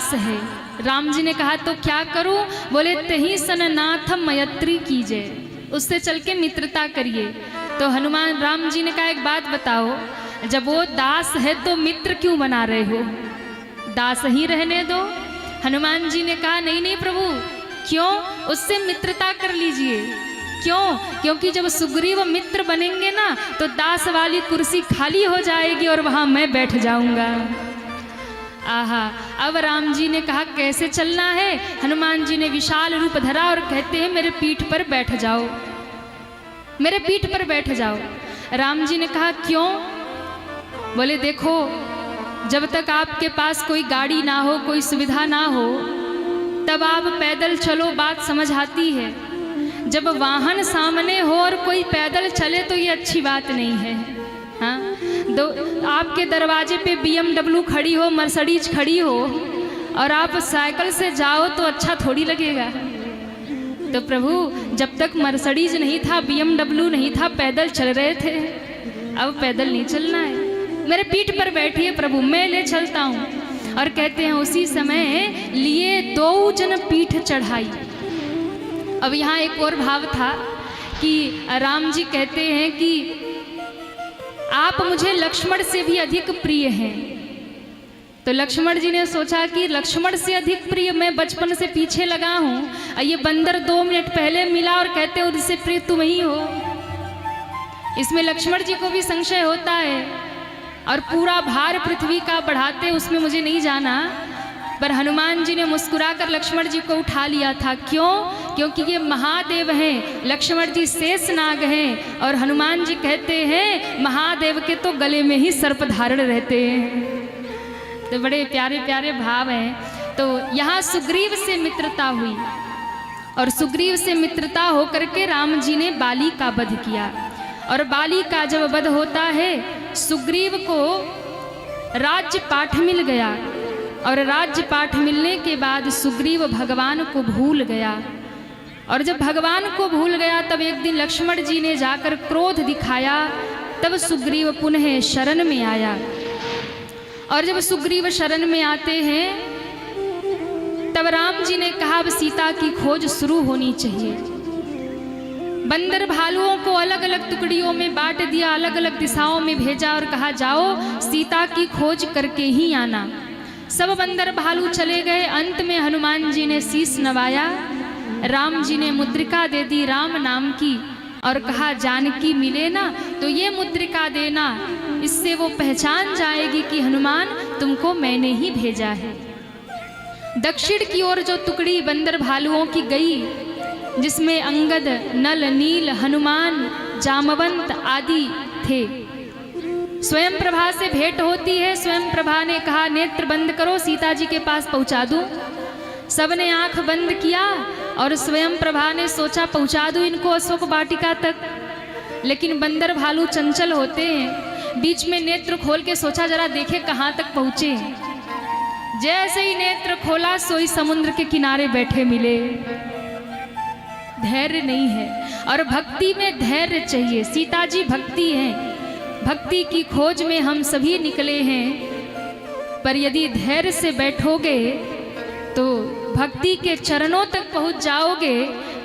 दास है। राम जी ने कहा तो क्या करूं? बोले तही सन नाथ मैत्री कीजिए, उससे चल के मित्रता करिए। तो हनुमान राम जी ने कहा एक बात बताओ, जब वो दास है तो मित्र क्यों बना रहे हो? दास ही रहने दो। हनुमान जी ने कहा नहीं नहीं प्रभु, क्यों? उससे मित्रता कर लीजिए। क्यों? क्योंकि जब सुग्रीव मित्र बनेंगे ना तो दास वाली कुर्सी खाली हो जाएगी और वहां मैं बैठ जाऊंगा। आहा, अब राम जी ने कहा कैसे चलना है? हनुमान जी ने विशाल रूप धरा और कहते हैं मेरे पीठ पर बैठ जाओ, मेरे पीठ पर बैठ जाओ। राम जी ने कहा क्यों? बोले देखो, जब तक आपके पास कोई गाड़ी ना हो, कोई सुविधा ना हो, तब आप पैदल चलो, बात समझ आती है। जब वाहन सामने हो और कोई पैदल चले तो ये अच्छी बात नहीं है। हाँ, आपके दरवाजे पे BMW खड़ी हो, मर्सिडीज खड़ी हो और आप साइकिल से जाओ तो अच्छा थोड़ी लगेगा। तो प्रभु जब तक मर्सिडीज नहीं था, BMW नहीं था, पैदल चल रहे थे, अब पैदल नहीं चलना है। मेरे पीठ पर बैठिए प्रभु, मैं ले चलता हूँ। और कहते हैं उसी समय लिए 2 जन पीठ चढ़ाई। अब यहाँ एक और भाव था कि राम जी कहते हैं कि आप मुझे लक्ष्मण से भी अधिक प्रिय हैं। तो लक्ष्मण जी ने सोचा कि लक्ष्मण से अधिक प्रिय? मैं बचपन से पीछे लगा हूँ और ये बंदर 2 मिनट पहले मिला और कहते हो इससे प्रिय तुम ही हो। इसमें लक्ष्मण जी को भी संशय होता है और पूरा भार पृथ्वी का बढ़ाते उसमें मुझे नहीं जाना, पर हनुमान जी ने मुस्कुराकर लक्ष्मण जी को उठा लिया था। क्यों? क्योंकि ये महादेव हैं, लक्ष्मण जी शेषनाग हैं और हनुमान जी कहते हैं महादेव के तो गले में ही सर्प धारण रहते हैं। तो बड़े प्यारे प्यारे भाव हैं। तो यहाँ सुग्रीव से मित्रता हुई और सुग्रीव से मित्रता होकर के राम जी ने बाली का वध किया। और बाली का जब वध होता है, सुग्रीव को राज्य पाठ मिल गया और राज्य पाठ मिलने के बाद सुग्रीव भगवान को भूल गया। और जब भगवान को भूल गया तब एक दिन लक्ष्मण जी ने जाकर क्रोध दिखाया, तब सुग्रीव पुनः शरण में आया। और जब सुग्रीव शरण में आते हैं तब राम जी ने कहा अब सीता की खोज शुरू होनी चाहिए। बंदर भालुओं को अलग अलग टुकड़ियों में बांट दिया, अलग अलग दिशाओं में भेजा और कहा जाओ सीता की खोज करके ही आना। सब बंदर भालू चले गए। अंत में हनुमान जी ने शीश नवाया, राम जी ने मुद्रिका दे दी राम नाम की और कहा जानकी मिले ना तो ये मुद्रिका देना, इससे वो पहचान जाएगी कि हनुमान तुमको मैंने ही भेजा है। दक्षिण की ओर जो टुकड़ी बंदर भालुओं की गई, जिसमें अंगद, नल, नील, हनुमान, जामवंत आदि थे, स्वयं प्रभा से भेंट होती है। स्वयं प्रभा ने कहा नेत्र बंद करो, सीता जी के पास पहुंचा दूं। सबने आंख बंद किया और स्वयं प्रभा ने सोचा पहुंचा दूं इनको अशोक वाटिका तक। लेकिन बंदर भालू चंचल होते हैं, बीच में नेत्र खोल के सोचा जरा देखे कहाँ तक पहुंचे। जैसे ही नेत्र खोला सोई समुद्र के किनारे बैठे मिले। धैर्य नहीं है और भक्ति में धैर्य चाहिए। सीता जी भक्ति हैं, भक्ति की खोज में हम सभी निकले हैं, पर यदि धैर्य से बैठोगे तो भक्ति के चरणों तक पहुंच जाओगे,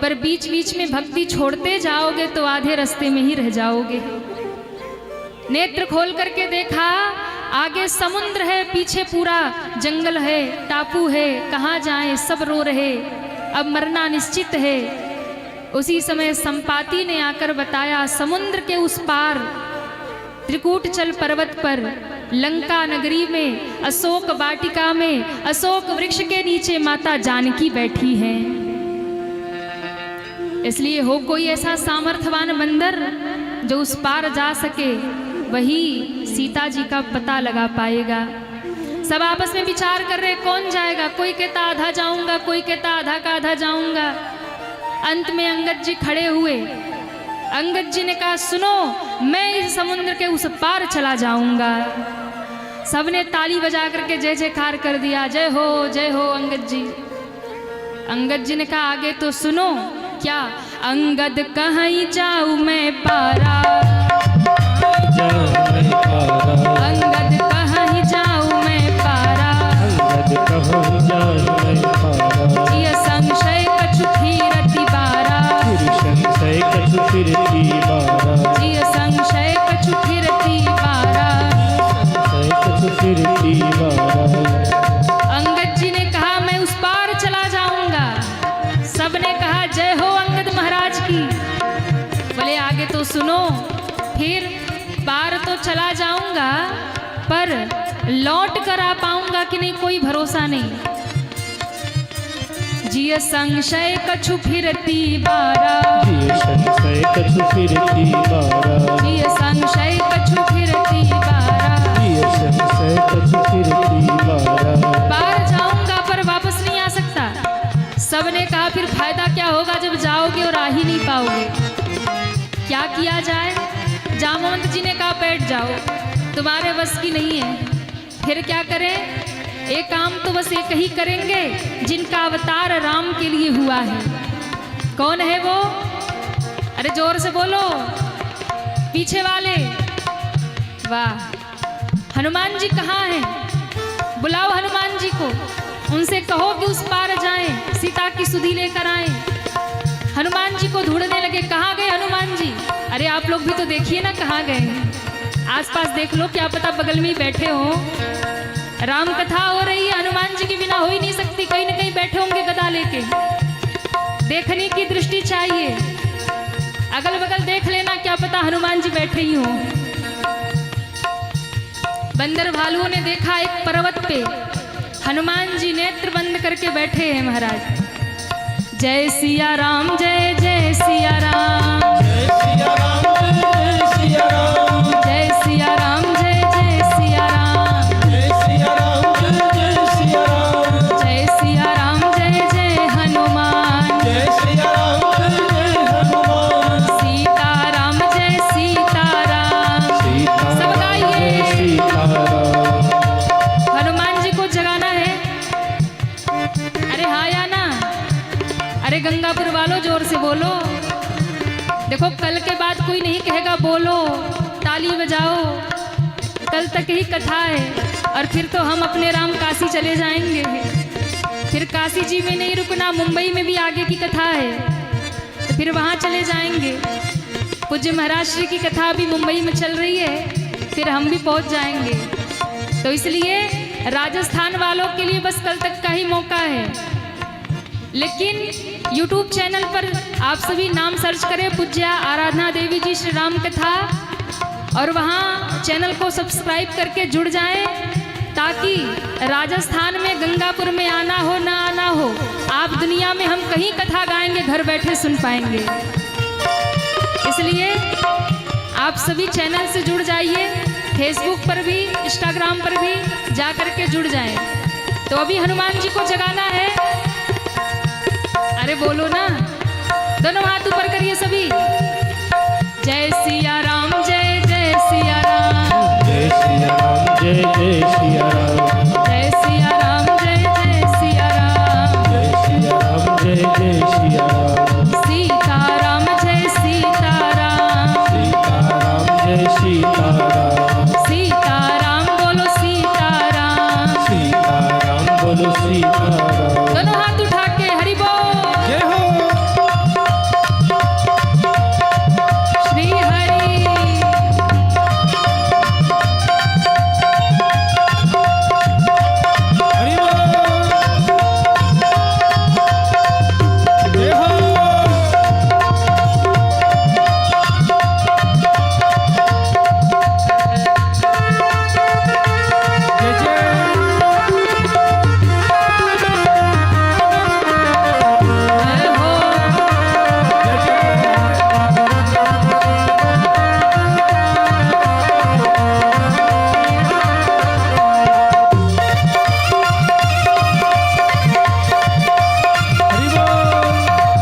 पर बीच बीच में भक्ति छोड़ते जाओगे तो आधे रास्ते में ही रह जाओगे। नेत्र खोल करके देखा, आगे समुद्र है, पीछे पूरा जंगल है, टापू है, कहाँ जाएं, सब रो रहे, अब मरना निश्चित है। उसी समय संपाति ने आकर बताया समुद्र के उस पार त्रिकूटचल पर्वत पर लंका नगरी में अशोक वाटिका में अशोक वृक्ष के नीचे माता जानकी बैठी हैं। इसलिए हो कोई ऐसा सामर्थ्यवान बंदर जो उस पार जा सके, वही सीता जी का पता लगा पाएगा। सब आपस में विचार कर रहे कौन जाएगा, कोई कहता आधा जाऊंगा, कोई कहता आधा का आधा जाऊंगा। अंत में अंगद जी खड़े हुए। अंगद जी ने कहा सुनो, मैं इस समुद्र के उस पार चला जाऊंगा। सबने ताली बजा करके जय जयकार कर दिया, जय हो अंगद जी। अंगद जी ने कहा आगे तो सुनो। क्या? अंगद कहीं जाऊं मैं पारा, अंगद कहीं जाऊं मैं पारा, कहा जय हो अंगद महाराज की। बोले आगे तो सुनो, फिर पार तो चला जाऊंगा पर लौट कर आ पाऊंगा कि नहीं कोई भरोसा नहीं। जिय संशय कछु फिरती बारा, जिय संशय कछु फिरती बारा, जिय संशय कछु फिरती बारा, जिय संशय कछु फिरती बारा। पार जाऊंगा पर वापस नहीं आ सकता। सबने कहा फिर फायदा क्या होगा जब जाओगे और आ ही नहीं पाओगे, क्या किया जाए। जामवंत जी ने कहा बैठ जाओ, तुम्हारे बस की नहीं है। फिर क्या करें, एक काम तो बस एक ही करेंगे जिनका अवतार राम के लिए हुआ है। कौन है वो? अरे जोर से बोलो पीछे वाले। वाह, हनुमान जी कहाँ हैं? बुलाओ हनुमान जी को, उनसे कहो कि उस पार जाएं, सीता की सुधि लेकर आएं। हनुमान जी को ढूंढने लगे, कहाँ गए हनुमान जी? अरे आप लोग भी तो देखिए ना कहाँ गए, आसपास देख लो, क्या पता बगल में ही बैठे हो। राम कथा हो रही है, हनुमान जी के बिना हो ही नहीं सकती, कहीं ना कहीं बैठे होंगे गदा लेके। देखने की दृष्टि चाहिए, अगल बगल देख लेना, क्या पता हनुमान जी बैठे ही हो। बंदर भालुओं ने देखा एक पर्वत पे हनुमान जी नेत्र बंद करके बैठे हैं महाराज। जय सिया राम, जय जय सिया राम, जय सिया राम, जय सिया राम, जय सिया राम, जय जय सिया राम, जय सिया राम, जय सिया राम, जय सिया राम, जय जय हनुमान, जय सिया राम, जय हनुमान, सीता राम, जय सीता राम। सीता सब गाइए। जय सीता राम। हनुमान जी को जगाना है। अरे हाँ या ना? अरे गंगापुर वालों जोर से बोलो। देखो कल के बाद कोई नहीं कहेगा बोलो, ताली बजाओ, कल तक ही कथा है और फिर तो हम अपने राम काशी चले जाएंगे। फिर काशी जी में नहीं रुकना, मुंबई में भी आगे की कथा है, तो फिर वहाँ चले जाएंगे। पूज्य महाराज श्री की कथा अभी मुंबई में चल रही है, फिर हम भी पहुँच जाएंगे। तो इसलिए राजस्थान वालों के लिए बस कल तक का ही मौका है। लेकिन YouTube चैनल पर आप सभी नाम सर्च करें पूज्या आराधना देवी जी श्री राम कथा, और वहाँ चैनल को सब्सक्राइब करके जुड़ जाएं, ताकि राजस्थान में गंगापुर में आना हो ना आना हो, आप दुनिया में हम कहीं कथा गाएंगे घर बैठे सुन पाएंगे। इसलिए आप सभी चैनल से जुड़ जाइए, फेसबुक पर भी इंस्टाग्राम पर भी जा करके जुड़ जाएं। तो अभी हनुमान जी को जगाना है। अरे बोलो ना, दोनों हाथ ऊपर करिए सभी। जय सिया राम, जय जय सिया राम, जय सिया राम, जय जय सिया राम, जय सिया राम, जय जय सिया राम, जय सिया राम, जय जय सिया राम, सीता राम, जय सीता राम, सीता राम, जय सीता राम, सीता राम बोलो सीता राम, सीता राम बोलो सीता राम। दोनों हाथ उठा के हरि बोल। जय हो। श्री हरि। हरि बोल। जय हो। जय जय। जय हो। जय जय। हरि बोल।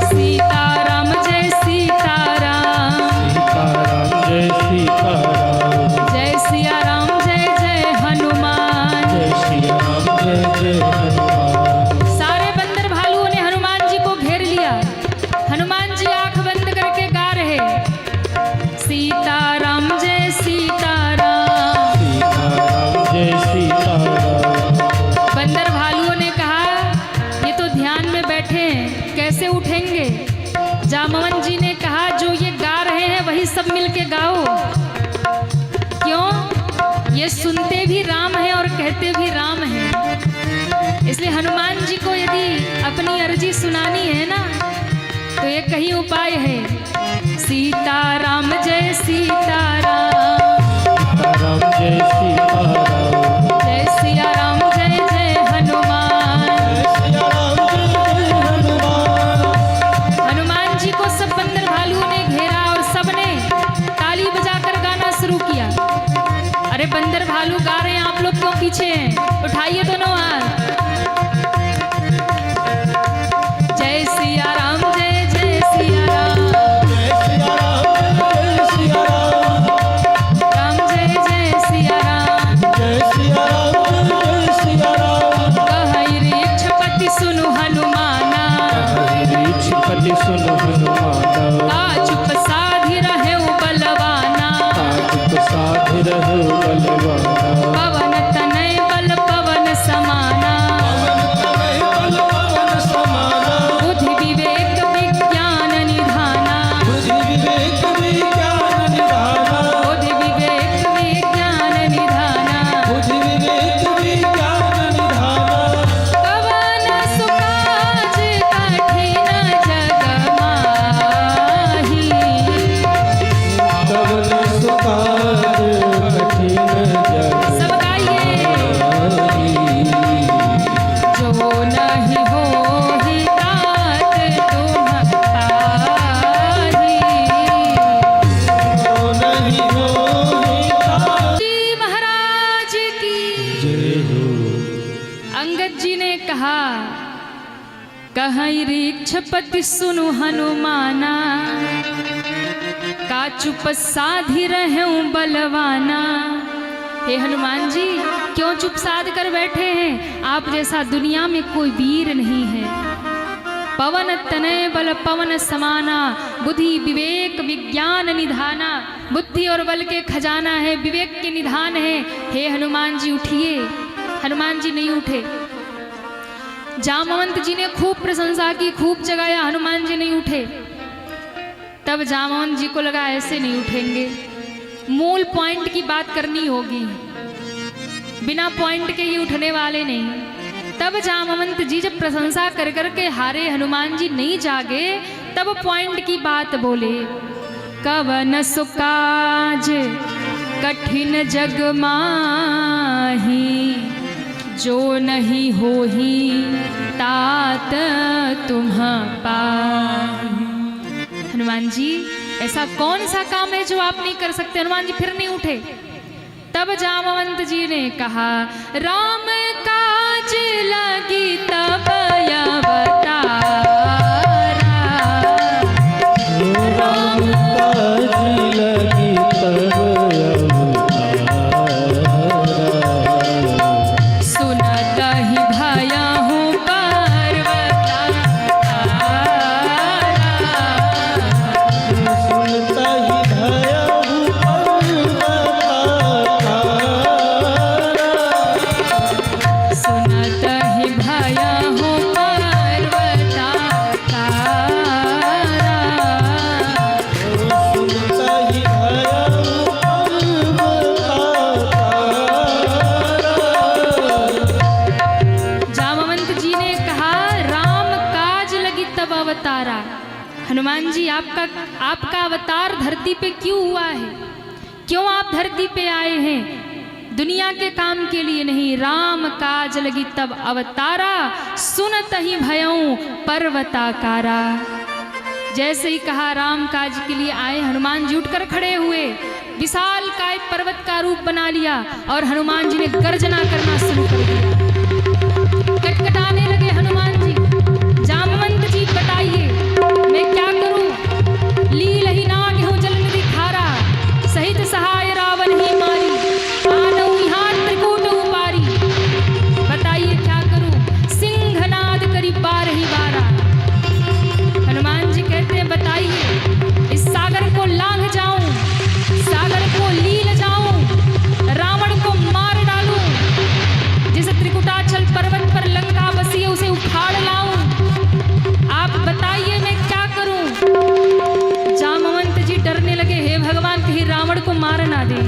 सीता राम, जय सीता राम, सीता राम, जय सीता राम, जय सिया राम, जय जय हनुमान। जय सिया राम, जय जय हनुमान। सारे बंदर भालुओं ने हनुमान जी को घेर लिया। हनुमान जी आंख बंद करके गा रहे, सीता राम, जय सीता राम। सीता राम, जय सीता राम। बंदर भालुओं ने कहा ये तो ध्यान में बैठे हैं, कैसे उठेंगे। जामवंत जी ने कहा जो ये गा रहे हैं वही सब मिलके गाओ। क्यों? ये सुनते भी राम हैं और कहते भी राम हैं। इसलिए हनुमान जी को यदि अपनी अर्जी सुनानी है ना, एक ही उपाय है, सीताराम जय सीताराम, राम जय सीताराम, जय सिया राम जय जय हनुमान। सिया राम जय हनुमान। हनुमान जी को सब बंदर भालुओं ने घेरा और सबने ताली बजाकर गाना शुरू किया। अरे बंदर भालू गा रहे हैं, आप लोग क्यों पीछे हैं? उठाइए दोनों हाथ। जय सिया राम जय जय सिया राम, जय सिया राम जय सिया राम, राम जय जय सिया राम। जय सिया राम जय सिया राम। कहई रीक्षपति सुनु हनुमाना, रीक्षपति सुनु हनुमाना, का चुप साधि रहे बलवाना। चुप साधि रहो बलवाना, पवन तनय बल पवन समाना, बल पवन समाना। बुद्धि विवेक विज्ञान निधाना, बुद्धि विवेक विज्ञान निधाना, बुद्धि विवेक विज्ञान निधाना। बुद्धि विवेक विज्ञान निधाना। पवन सुकाज कठिन जग माही, कवन सुकाज कठिन जग सब गाइए। माही। जो नहीं होहि तात तुम पाही। जो नहीं होहि तात जी महाराज की जय हो। अंगद जी ने कहा, कहई रीक्षपति सुनु हनुमाना, का चुप साधि रहूं बलवाना। हे हनुमान जी, क्यों चुप साध कर बैठे हैं? आप जैसा दुनिया में कोई वीर नहीं है। पवन तनय बल पवन समाना, बुद्धि विवेक विज्ञान निधाना। बुद्धि और बल के खजाना है, विवेक के निधान है। हे हनुमान जी उठिए। हनुमान जी नहीं उठे। जामवंत जी ने खूब प्रशंसा की, खूब जगाया, हनुमान जी नहीं उठे। तब जामवंत जी को लगा ऐसे नहीं उठेंगे, मूल पॉइंट की बात करनी होगी, बिना पॉइंट के ही उठने वाले नहीं। तब जामवंत जी जब प्रशंसा कर कर के हारे, हनुमान जी नहीं जागे, तब पॉइंट की बात बोले। कवन सुकाज कठिन जग माही, जो नहीं होही तात तुम पाही। हनुमान जी, ऐसा कौन सा काम है जो आप नहीं कर सकते? हनुमान जी फिर नहीं उठे। तब जामवंत जी ने कहा, राम काज लगी तब अवतारा, राम काज लगी तब अवतारा, सुनत ही भयहु पर्वता सुनता ही भयहु पर्वतारा, सुनत ही भयहु पर्वता सुनता ही भयहु पर्वतारा। जामवंत जी ने कहा, राम काज लगी तब अवतारा। हनुमान जी, आपका अवतार धरती पे क्यों हुआ है? क्यों आप धरती पे आए हैं? दुनिया के काम के लिए नहीं। राम काज लगी तब अवतारा, सुनत ही भयऊं पर्वताकारा। जैसे ही कहा राम काज के लिए आए, हनुमान जी उठकर खड़े हुए, विशाल काय पर्वत का रूप बना लिया और हनुमान जी ने गर्जना करना शुरू कर दिया। कटकटाने लगे हनुमान जी। जामवंत जी, बताइए मैं क्या करूं? लील ही नाग हूं जल नदी खारा, सहित सहाय रावण ही मारी, आनऊ यहाँ त्रिकूट उपारी। बताइए क्या करूं? सिंहनाद करी बार ही बारा। हनुमान जी कहते हैं, बताइए इस सागर को लांघ जाऊं, सागर को लील जाऊं, रावण को मार डालूं, जिस त्रिकुटाचल पर्वत पर लंका बसी है उसे उखाड़ लाऊं। आप बताइए मैं क्या करूं? जामवंत जी डरने लगे, हे भगवान, कहीं रावण को मार ना दे,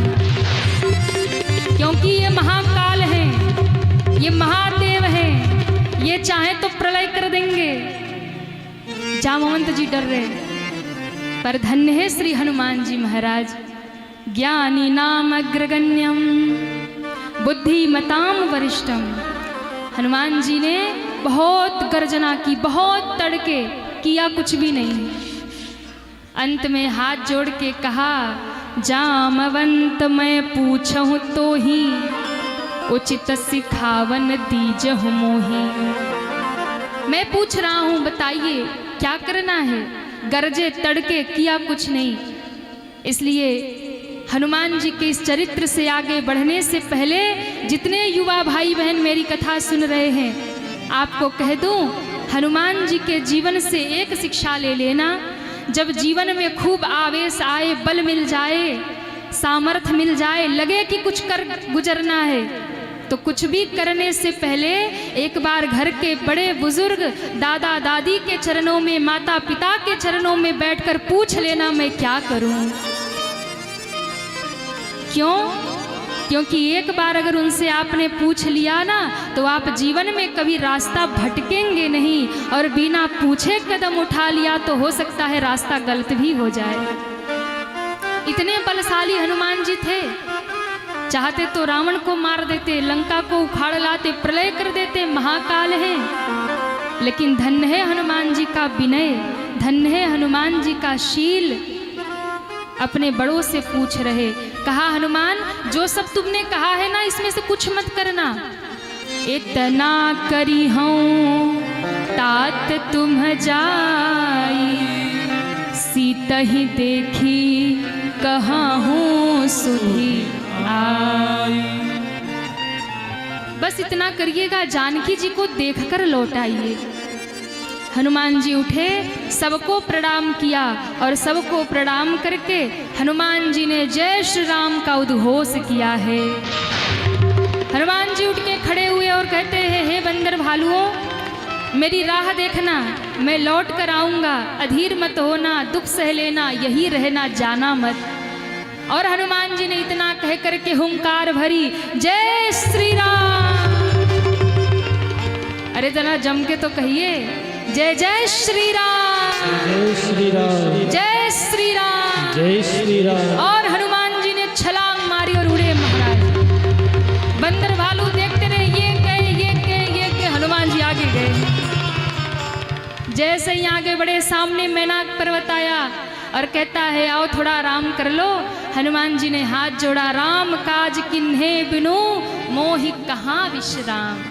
क्योंकि ये महाकाल हैं, ये महादेव हैं, ये चाहे तो प्रलय कर देंगे। जामवंत जी डर रहे, पर धन्य है श्री हनुमान जी महाराज। ज्ञानी नाम अग्रगण्यम बुद्धिमताम वरिष्ठम। हनुमान जी ने बहुत गर्जना की, बहुत तड़के, किया कुछ भी नहीं। अंत में हाथ जोड़ के कहा, जामवंत मैं पूछूं तो ही उचित सिखावन दीजहु मोही। मैं पूछ रहा हूं, बताइए क्या करना है। गरजे तड़के, किया कुछ नहीं। इसलिए हनुमान जी के इस चरित्र से आगे बढ़ने से पहले जितने युवा भाई बहन मेरी कथा सुन रहे हैं, आपको कह दूं, हनुमान जी के जीवन से एक शिक्षा ले लेना। जब जीवन में खूब आवेश आए, बल मिल जाए, सामर्थ्य मिल जाए, लगे कि कुछ कर गुजरना है, तो कुछ भी करने से पहले एक बार घर के बड़े बुजुर्ग, दादा दादी के चरणों में, माता पिता के चरणों में बैठकर पूछ लेना, मैं क्या करूं। क्यों? क्योंकि एक बार अगर उनसे आपने पूछ लिया ना, तो आप जीवन में कभी रास्ता भटकेंगे नहीं, और बिना पूछे कदम उठा लिया तो हो सकता है रास्ता गलत भी हो जाए। इतने बलशाली हनुमान जी थे, चाहते तो रावण को मार देते, लंका को उखाड़ लाते, प्रलय कर देते, महाकाल है। लेकिन धन्य है हनुमान जी का विनय, धन्य है हनुमान जी का शील। अपने बड़ों से पूछ रहे, कहा हनुमान जो सब तुमने कहा है ना, इसमें से कुछ मत करना। इतना करी हूँ तात तुम जाई, सीता ही देखी कहाँ हूँ सुधी आई। बस इतना करिएगा, जानकी जी को देखकर लौट आइए। हनुमान जी उठे, सबको प्रणाम किया, और सबको प्रणाम करके हनुमान जी ने जय श्री राम का उद्घोष किया है। हनुमान जी उठ के खड़े हुए और कहते हैं, हे बंदर भालुओं, मेरी राह देखना, मैं लौट कर आऊँगा, अधीर मत होना, दुख सह लेना, यही रहना, जाना मत। और हनुमान जी ने इतना कह करके हुंकार भरी, जय श्री राम। अरे जरा जम के तो कहिए, जय जय श्री राम, जय श्री राम, जय श्री राम, जय श्री राम। और हनुमान जी ने छलांग मारी और उड़े महाराज। बंदर भालू देखते रहे, ये गए, ये गए, ये गए, हनुमान जी आगे गए। जैसे ही आगे बढ़े, सामने मैनाक पर्वत आया और कहता है, आओ थोड़ा आराम कर लो। हनुमान जी ने हाथ जोड़ा, राम काज किन्हे बिनु मोहि कहाँ विश्राम।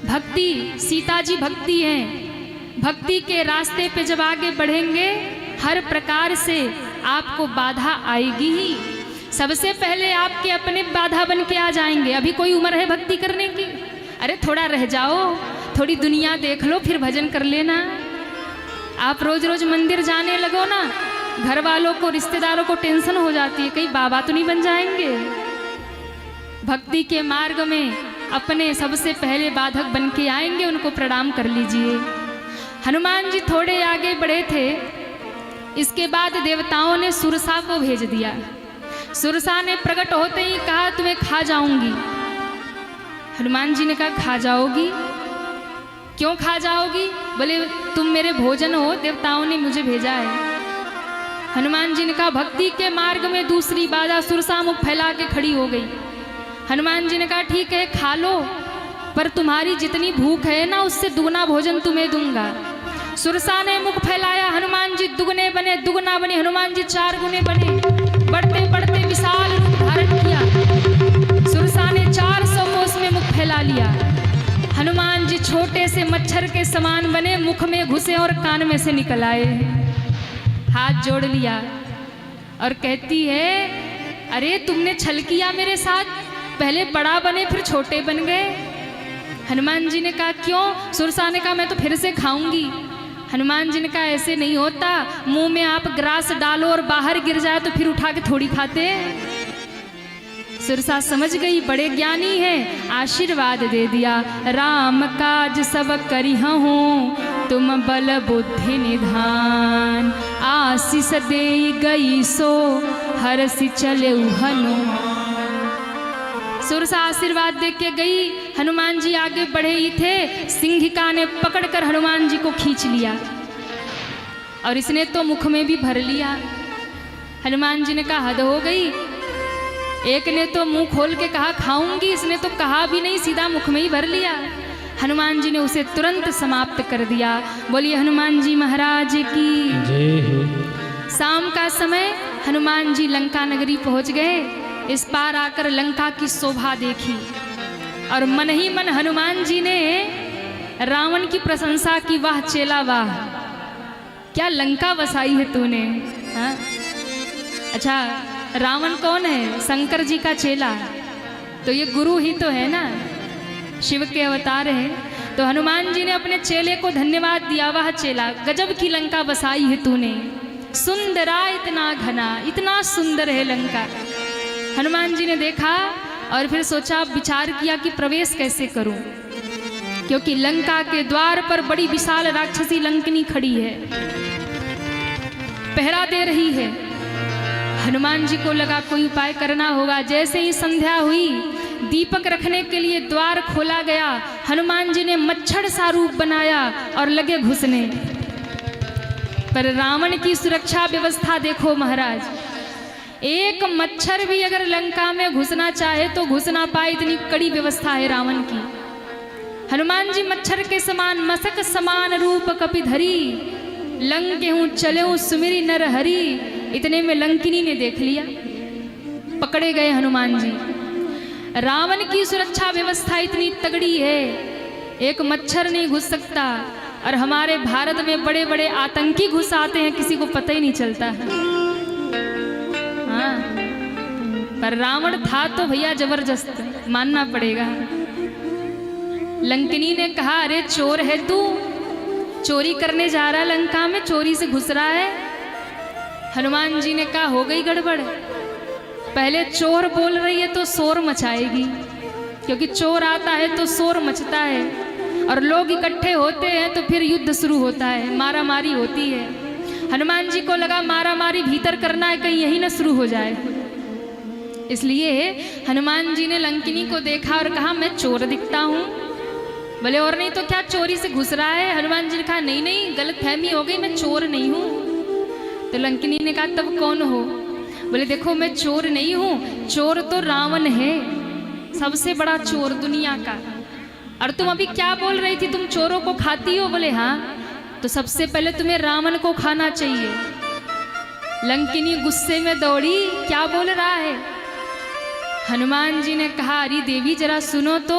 भक्ति, सीता जी भक्ति हैं। भक्ति के रास्ते पे जब आगे बढ़ेंगे, हर प्रकार से आपको बाधा आएगी ही। सबसे पहले आपके अपने बाधा बन के आ जाएंगे। अभी कोई उम्र है भक्ति करने की? अरे थोड़ा रह जाओ, थोड़ी दुनिया देख लो, फिर भजन कर लेना। आप रोज रोज मंदिर जाने लगो ना, घर वालों को, रिश्तेदारों को टेंशन हो जाती है, कहीं बाबा तो नहीं बन जाएंगे। भक्ति के मार्ग में अपने सबसे पहले बाधक बन के आएंगे, उनको प्रणाम कर लीजिए। हनुमान जी थोड़े आगे बढ़े थे, इसके बाद देवताओं ने सुरसा को भेज दिया। सुरसा ने प्रकट होते ही कहा, तुम्हें खा जाऊंगी। हनुमान जी ने कहा, खा जाओगी? क्यों खा जाओगी? बोले, तुम मेरे भोजन हो, देवताओं ने मुझे भेजा है। हनुमान जी ने कहा, भक्ति के मार्ग में दूसरी बाधा। सुरसा मुख फैला के खड़ी हो गई। हनुमान जी ने कहा, ठीक है खा लो, पर तुम्हारी जितनी भूख है ना, उससे दुगना भोजन तुम्हें दूंगा। सुरसा ने मुख फैलाया, हनुमान जी दुगने बने, दुगना बने, हनुमान जी 4 गुने बने। बढ़ते बढ़ते विशाल रूप धारण किया। सुरसा ने 400 कोस में मुख फैला लिया। हनुमान जी छोटे से मच्छर के समान बने, मुख में घुसे और कान में से निकल आए। हाथ जोड़ लिया और कहती है, अरे तुमने छल किया मेरे साथ, पहले बड़ा बने फिर छोटे बन गए। हनुमान जी ने कहा, क्यों? सुरसा ने कहा, मैं तो फिर से खाऊंगी। हनुमान जी ने कहा, ऐसे नहीं होता, मुंह में आप ग्रास डालो और बाहर गिर जाए तो फिर उठा के थोड़ी खाते। सुरसा समझ गई, बड़े ज्ञानी हैं, आशीर्वाद दे दिया, राम काज सब करिहूँ तुम बल बुद्धि निधान। आशीष दे गई सो हरसि चले हनुमान। सुरसा आशीर्वाद दे के गई। हनुमान जी आगे बढ़े ही थे, सिंहिका ने पकड़कर हनुमान जी को खींच लिया। और इसने तो मुख में भी भर लिया। हनुमान जी ने कहा हद हो गई, एक ने तो मुंह खोल के कहा खाऊंगी, इसने तो कहा भी नहीं, सीधा मुख में ही भर लिया। हनुमान जी ने उसे तुरंत समाप्त कर दिया। बोलिए हनुमान जी महाराज की जय हो। शाम का समय हनुमान जी लंका नगरी पहुंच गए। इस पार आकर लंका की शोभा देखी और मन ही मन हनुमान जी ने रावण की प्रशंसा की, वाह चेला वाह, क्या लंका बसाई है तूने। हाँ? अच्छा, रावण कौन है? शंकर जी का चेला, तो ये गुरु ही तो है ना, शिव के अवतार हैं। तो हनुमान जी ने अपने चेले को धन्यवाद दिया, वाह चेला, गजब की लंका बसाई है तूने, सुंदरा इतना घना, इतना सुंदर है लंका। हनुमान जी ने देखा और फिर सोचा, विचार किया कि प्रवेश कैसे करूं, क्योंकि लंका के द्वार पर बड़ी विशाल राक्षसी लंकनी खड़ी है, पहरा दे रही है। हनुमान जी को लगा कोई उपाय करना होगा। जैसे ही संध्या हुई, दीपक रखने के लिए द्वार खोला गया। हनुमान जी ने मच्छर सा रूप बनाया और लगे घुसने। पर रावण की सुरक्षा व्यवस्था देखो महाराज, एक मच्छर भी अगर लंका में घुसना चाहे तो घुस ना पाए, इतनी कड़ी व्यवस्था है रावण की। हनुमान जी मच्छर के समान मसक समान रूप कपिधरी, लंके हूँ चले हूँ सुमिरी नर हरि। इतने में लंकिनी ने देख लिया, पकड़े गए हनुमान जी। रावण की सुरक्षा व्यवस्था इतनी तगड़ी है, एक मच्छर नहीं घुस सकता। और हमारे भारत में बड़े बड़े आतंकी घुस आते हैं, किसी को पता ही नहीं चलता है। हाँ, पर रावण था तो भैया जबरदस्त, मानना पड़ेगा। लंकिनी ने कहा, अरे चोर है तू, चोरी करने जा रहा है लंका में, चोरी से घुस रहा है। हनुमान जी ने कहा, हो गई गड़बड़, पहले चोर बोल रही है तो शोर मचाएगी, क्योंकि चोर आता है तो शोर मचता है, और लोग इकट्ठे होते हैं तो फिर युद्ध शुरू होता है, मारा मारी होती है। हनुमान जी को लगा मारा मारी भीतर करना है, कहीं यही ना शुरू हो जाए। इसलिए हनुमान जी ने लंकिनी को देखा और कहा, मैं चोर दिखता हूँ? बोले और नहीं तो क्या, चोरी से घुस रहा है? हनुमान जी ने कहा, नहीं नहीं, गलत फहमी हो गई, मैं चोर नहीं हूँ। तो लंकिनी ने कहा, तब कौन हो? बोले देखो, मैं चोर नहीं हूँ, चोर तो रावण है, सबसे बड़ा चोर दुनिया का। और तुम अभी क्या बोल रही थी, तुम चोरों को खाती हो? बोले हाँ। तो सबसे पहले तुम्हें रावण को खाना चाहिए। लंकिनी गुस्से में दौड़ी, क्या बोल रहा है? हनुमान जी ने कहा, अरे देवी जरा सुनो तो,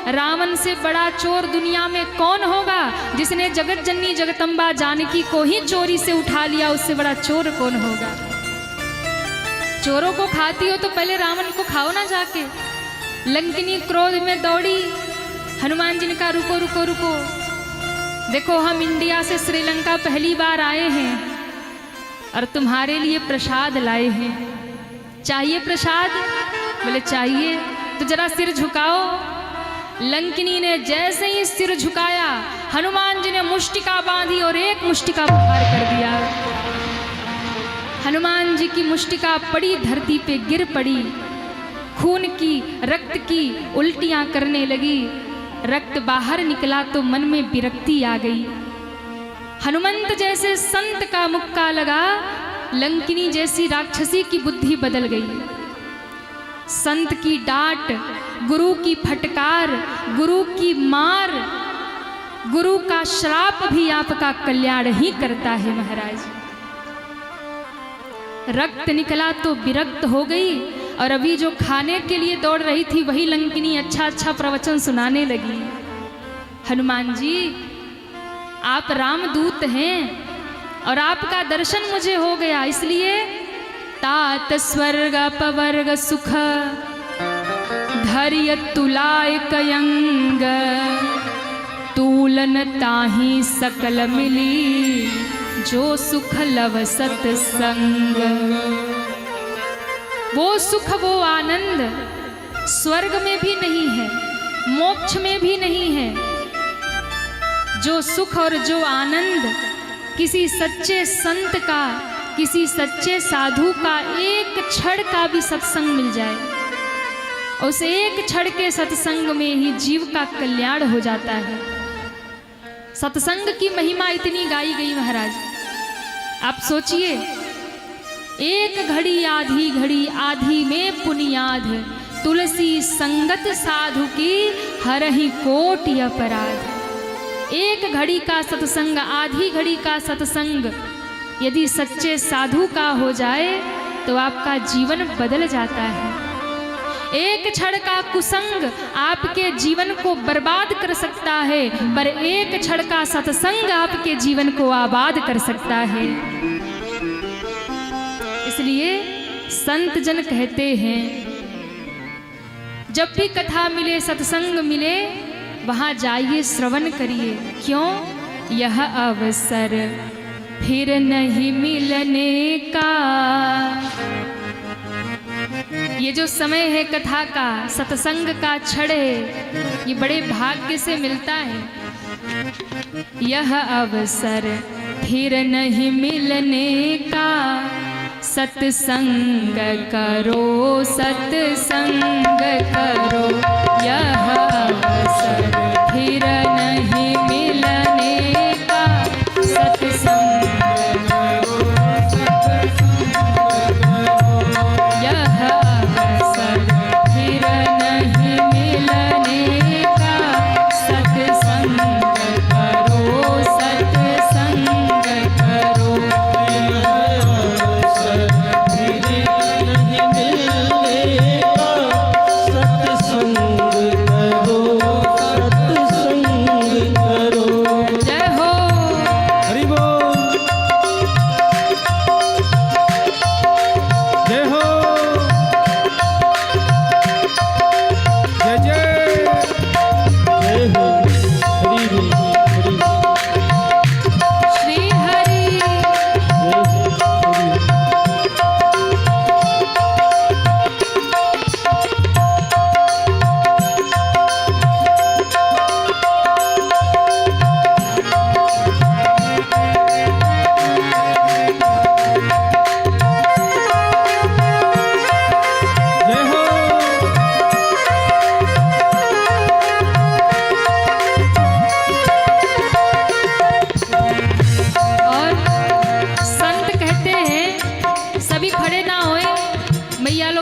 रावण से बड़ा चोर दुनिया में कौन होगा? जिसने जगत जननी जगदम्बा जानकी को ही चोरी से उठा लिया, उससे बड़ा चोर कौन होगा? चोरों को खाती हो तो पहले रावण को खाओ ना जाके। लंकिनी क्रोध में दौड़ी। हनुमान जी ने कहा, रुको रुको रुको, देखो हम इंडिया से श्रीलंका पहली बार आए हैं और तुम्हारे लिए प्रसाद लाए हैं, चाहिए प्रसाद? बोले चाहिए। तो जरा सिर झुकाओ। लंकिनी ने जैसे ही सिर झुकाया, हनुमान जी ने मुष्टिका बांधी और एक मुष्टिका प्रहार कर दिया। हनुमान जी की मुष्टिका पड़ी धरती पे, गिर पड़ी, खून की रक्त की उल्टियां करने लगी। रक्त बाहर निकला तो मन में विरक्ति आ गई। हनुमंत जैसे संत का मुक्का लगा, लंकिनी जैसी राक्षसी की बुद्धि बदल गई। संत की डांट, गुरु की फटकार, गुरु की मार, गुरु का श्राप भी आपका कल्याण ही करता है महाराज। रक्त निकला तो विरक्त हो गई, और अभी जो खाने के लिए दौड़ रही थी वही लंकिनी अच्छा अच्छा प्रवचन सुनाने लगी। हनुमान जी, आप रामदूत हैं और आपका दर्शन मुझे हो गया, इसलिए तात स्वर्ग अपवर्ग सुख धैर्य तुलाय कयंग, तूलन ताही सकल मिली, जो सुख लव सत्संग। वो सुख, वो आनंद स्वर्ग में भी नहीं है, मोक्ष में भी नहीं है। जो सुख और जो आनंद किसी सच्चे संत का, किसी सच्चे साधु का एक क्षण का भी सत्संग मिल जाए, उस एक क्षण के सत्संग में ही जीव का कल्याण हो जाता है। सत्संग की महिमा इतनी गाई गई महाराज। आप सोचिए, एक घड़ी आधी में पुनियाद, तुलसी संगत साधु की हरहि कोटि अपराध। एक घड़ी का सत्संग, आधी घड़ी का सत्संग यदि सच्चे साधु का हो जाए तो आपका जीवन बदल जाता है। एक क्षण का कुसंग आपके जीवन को बर्बाद कर सकता है, पर एक क्षण का सत्संग आपके जीवन को आबाद कर सकता है। इसलिए संत जन कहते हैं, जब भी कथा मिले, सत्संग मिले, वहां जाइए, श्रवण करिए। क्यों? यह अवसर फिर नहीं मिलने का। ये जो समय है कथा का, सत्संग का क्षण है, ये बड़े भाग्य से मिलता है। यह अवसर फिर नहीं मिलने का, सत्संग करो, सत्संग करो। यह अवसर फिर नहीं मिलने का, सत्संग करो, सत्संग करो। यह अवसर फिर नहीं मिलने का, सत्संग करो, सत्संग करो।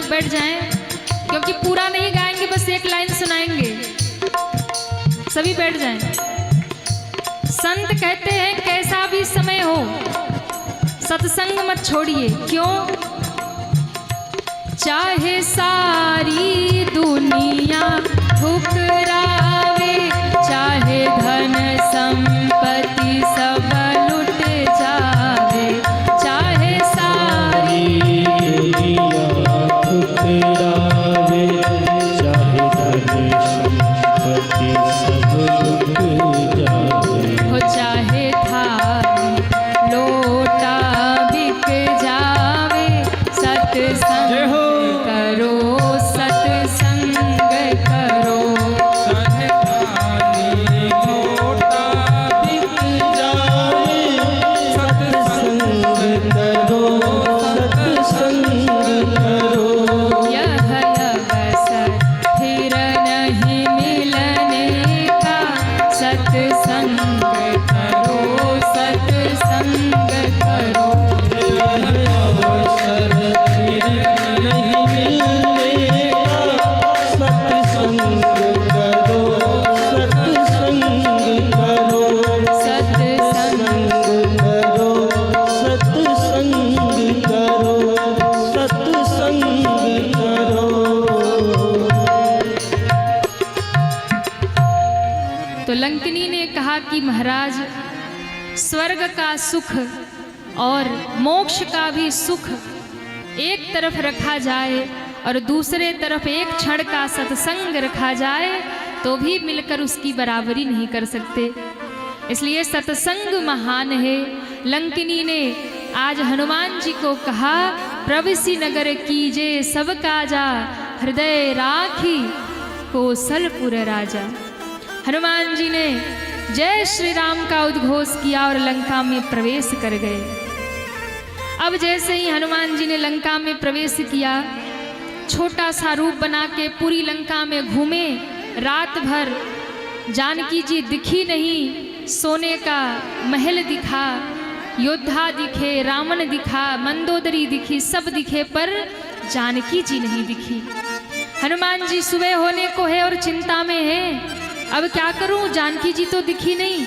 बैठ जाएं, क्योंकि पूरा नहीं गाएंगे, बस एक लाइन सुनाएंगे। सभी बैठ जाएं। संत कहते हैं, कैसा भी समय हो, सत्संग मत छोड़िए। क्यों? चाहे सारी दुनिया ठुकरावे, चाहे धन संपत्ति सब लुट जावे, चाहे सारी ठुकरावे, चाहे धन संपत्ति सब लुट जावे, हो चाहे थाली लोटा बिक जावे, सत्संग करो, सत्संग करो। चाहे थाली लोटा बिक जावे, सत्संग करो, सत्संग करो। यह अवसर फिर नहीं मिलने का, सत्संग करो, सत्संग करो। अवसर फिर नहीं मिलने का, सत्संग करो, सत्संग करो, सत्संग करो, सत्संग करो, सत्संग करो। तो लंकिनी ने कहा कि महाराज, स्वर्ग का सुख और मोक्ष का भी सुख एक तरफ रखा जाए और दूसरे तरफ एक क्षण का सत्संग रखा जाए तो भी मिलकर उसकी बराबरी नहीं कर सकते। इसलिए सत्संग महान है। लंकिनी ने आज हनुमान जी को कहा, प्रविशि नगर कीजे सब काजा, हृदय राखी कौशलपुर राजा। हनुमान जी ने जय श्री राम का उद्घोष किया और लंका में प्रवेश कर गए। अब जैसे ही हनुमान जी ने लंका में प्रवेश किया, छोटा सा रूप बना के पूरी लंका में घूमे। रात भर जानकी जी दिखी नहीं, सोने का महल दिखा, योद्धा दिखे, रावण दिखा, मंदोदरी दिखी, सब दिखे, पर जानकी जी नहीं दिखी। हनुमान जी सुबह होने को है और चिंता में है, अब क्या करूं, जानकी जी तो दिखी नहीं।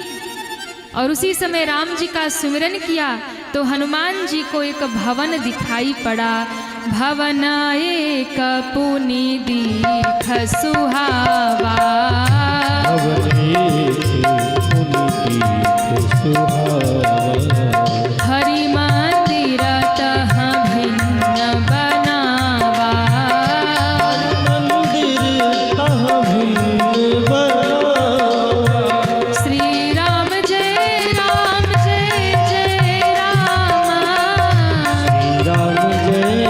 और उसी समय राम जी का सुमिरन किया तो हनुमान जी को एक भवन दिखाई पड़ा। भवन एक पुनि दीख सुहावा, हरि मंदिर तह भिन्न बनावा, श्री राम जय राम जय जय श्री राम जय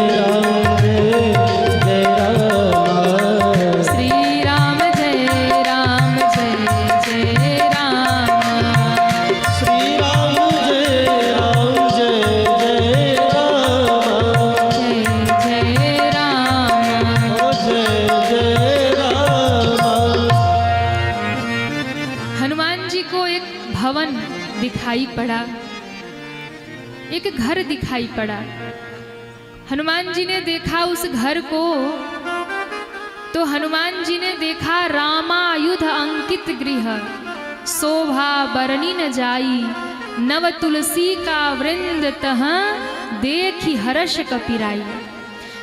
राम जय जय हनुमान जी को एक भवन दिखाई पड़ा, एक घर दिखाई पड़ा। हनुमान जी ने देखा उस घर को तो हनुमान जी ने देखा रामायुध अंकित गृह, शोभा बरनी न जाई, नव तुलसी का वृंद तह देखी हर्ष कपिराई।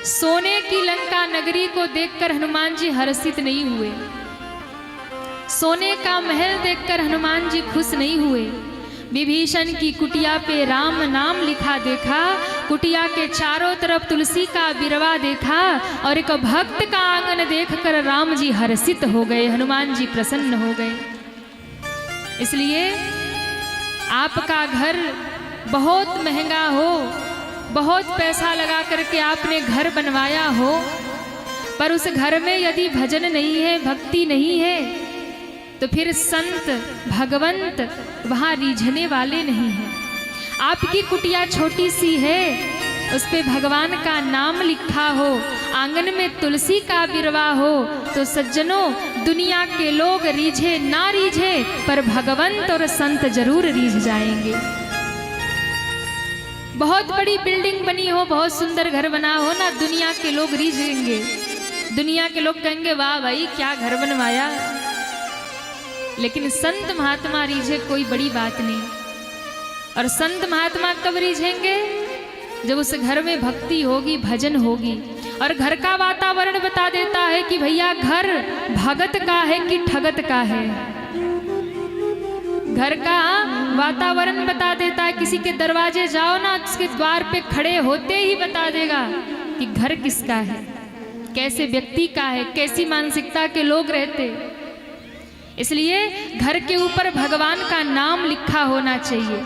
सोने की लंका नगरी को देखकर हनुमान जी हर्षित नहीं हुए, सोने का महल देखकर हनुमान जी खुश नहीं हुए। विभीषण की कुटिया पे राम नाम लिखा देखा, कुटिया के चारों तरफ तुलसी का बिरवा देखा और एक भक्त का आंगन देखकर राम जी हर्षित हो गए, हनुमान जी प्रसन्न हो गए। इसलिए आपका घर बहुत महंगा हो, बहुत पैसा लगा करके आपने घर बनवाया हो, पर उस घर में यदि भजन नहीं है, भक्ति नहीं है, तो फिर संत भगवंत वहाँ रीझने वाले नहीं हैं। आपकी कुटिया छोटी सी है, उस पे भगवान का नाम लिखा हो, आंगन में तुलसी का बिरवा हो, तो सज्जनों दुनिया के लोग रीझे ना रीझे, पर भगवंत और संत जरूर रीझ जाएंगे। बहुत बड़ी बिल्डिंग बनी हो, बहुत सुंदर घर बना हो ना, दुनिया के लोग रीझेंगे, दुनिया के लोग कहेंगे वाह भाई क्या घर बनवाया, लेकिन संत महात्मा रीझे कोई बड़ी बात नहीं। और संत महात्मा कब रीझेंगे, जब उस घर में भक्ति होगी, भजन होगी। और घर का वातावरण बता देता है कि भैया घर भगत का है कि ठगत का है। घर का वातावरण बता देता है, किसी के दरवाजे जाओ ना, उसके द्वार पे खड़े होते ही बता देगा कि घर किसका है, कैसे व्यक्ति का है, कैसी मानसिकता के लोग रहते। इसलिए घर के ऊपर भगवान का नाम लिखा होना चाहिए।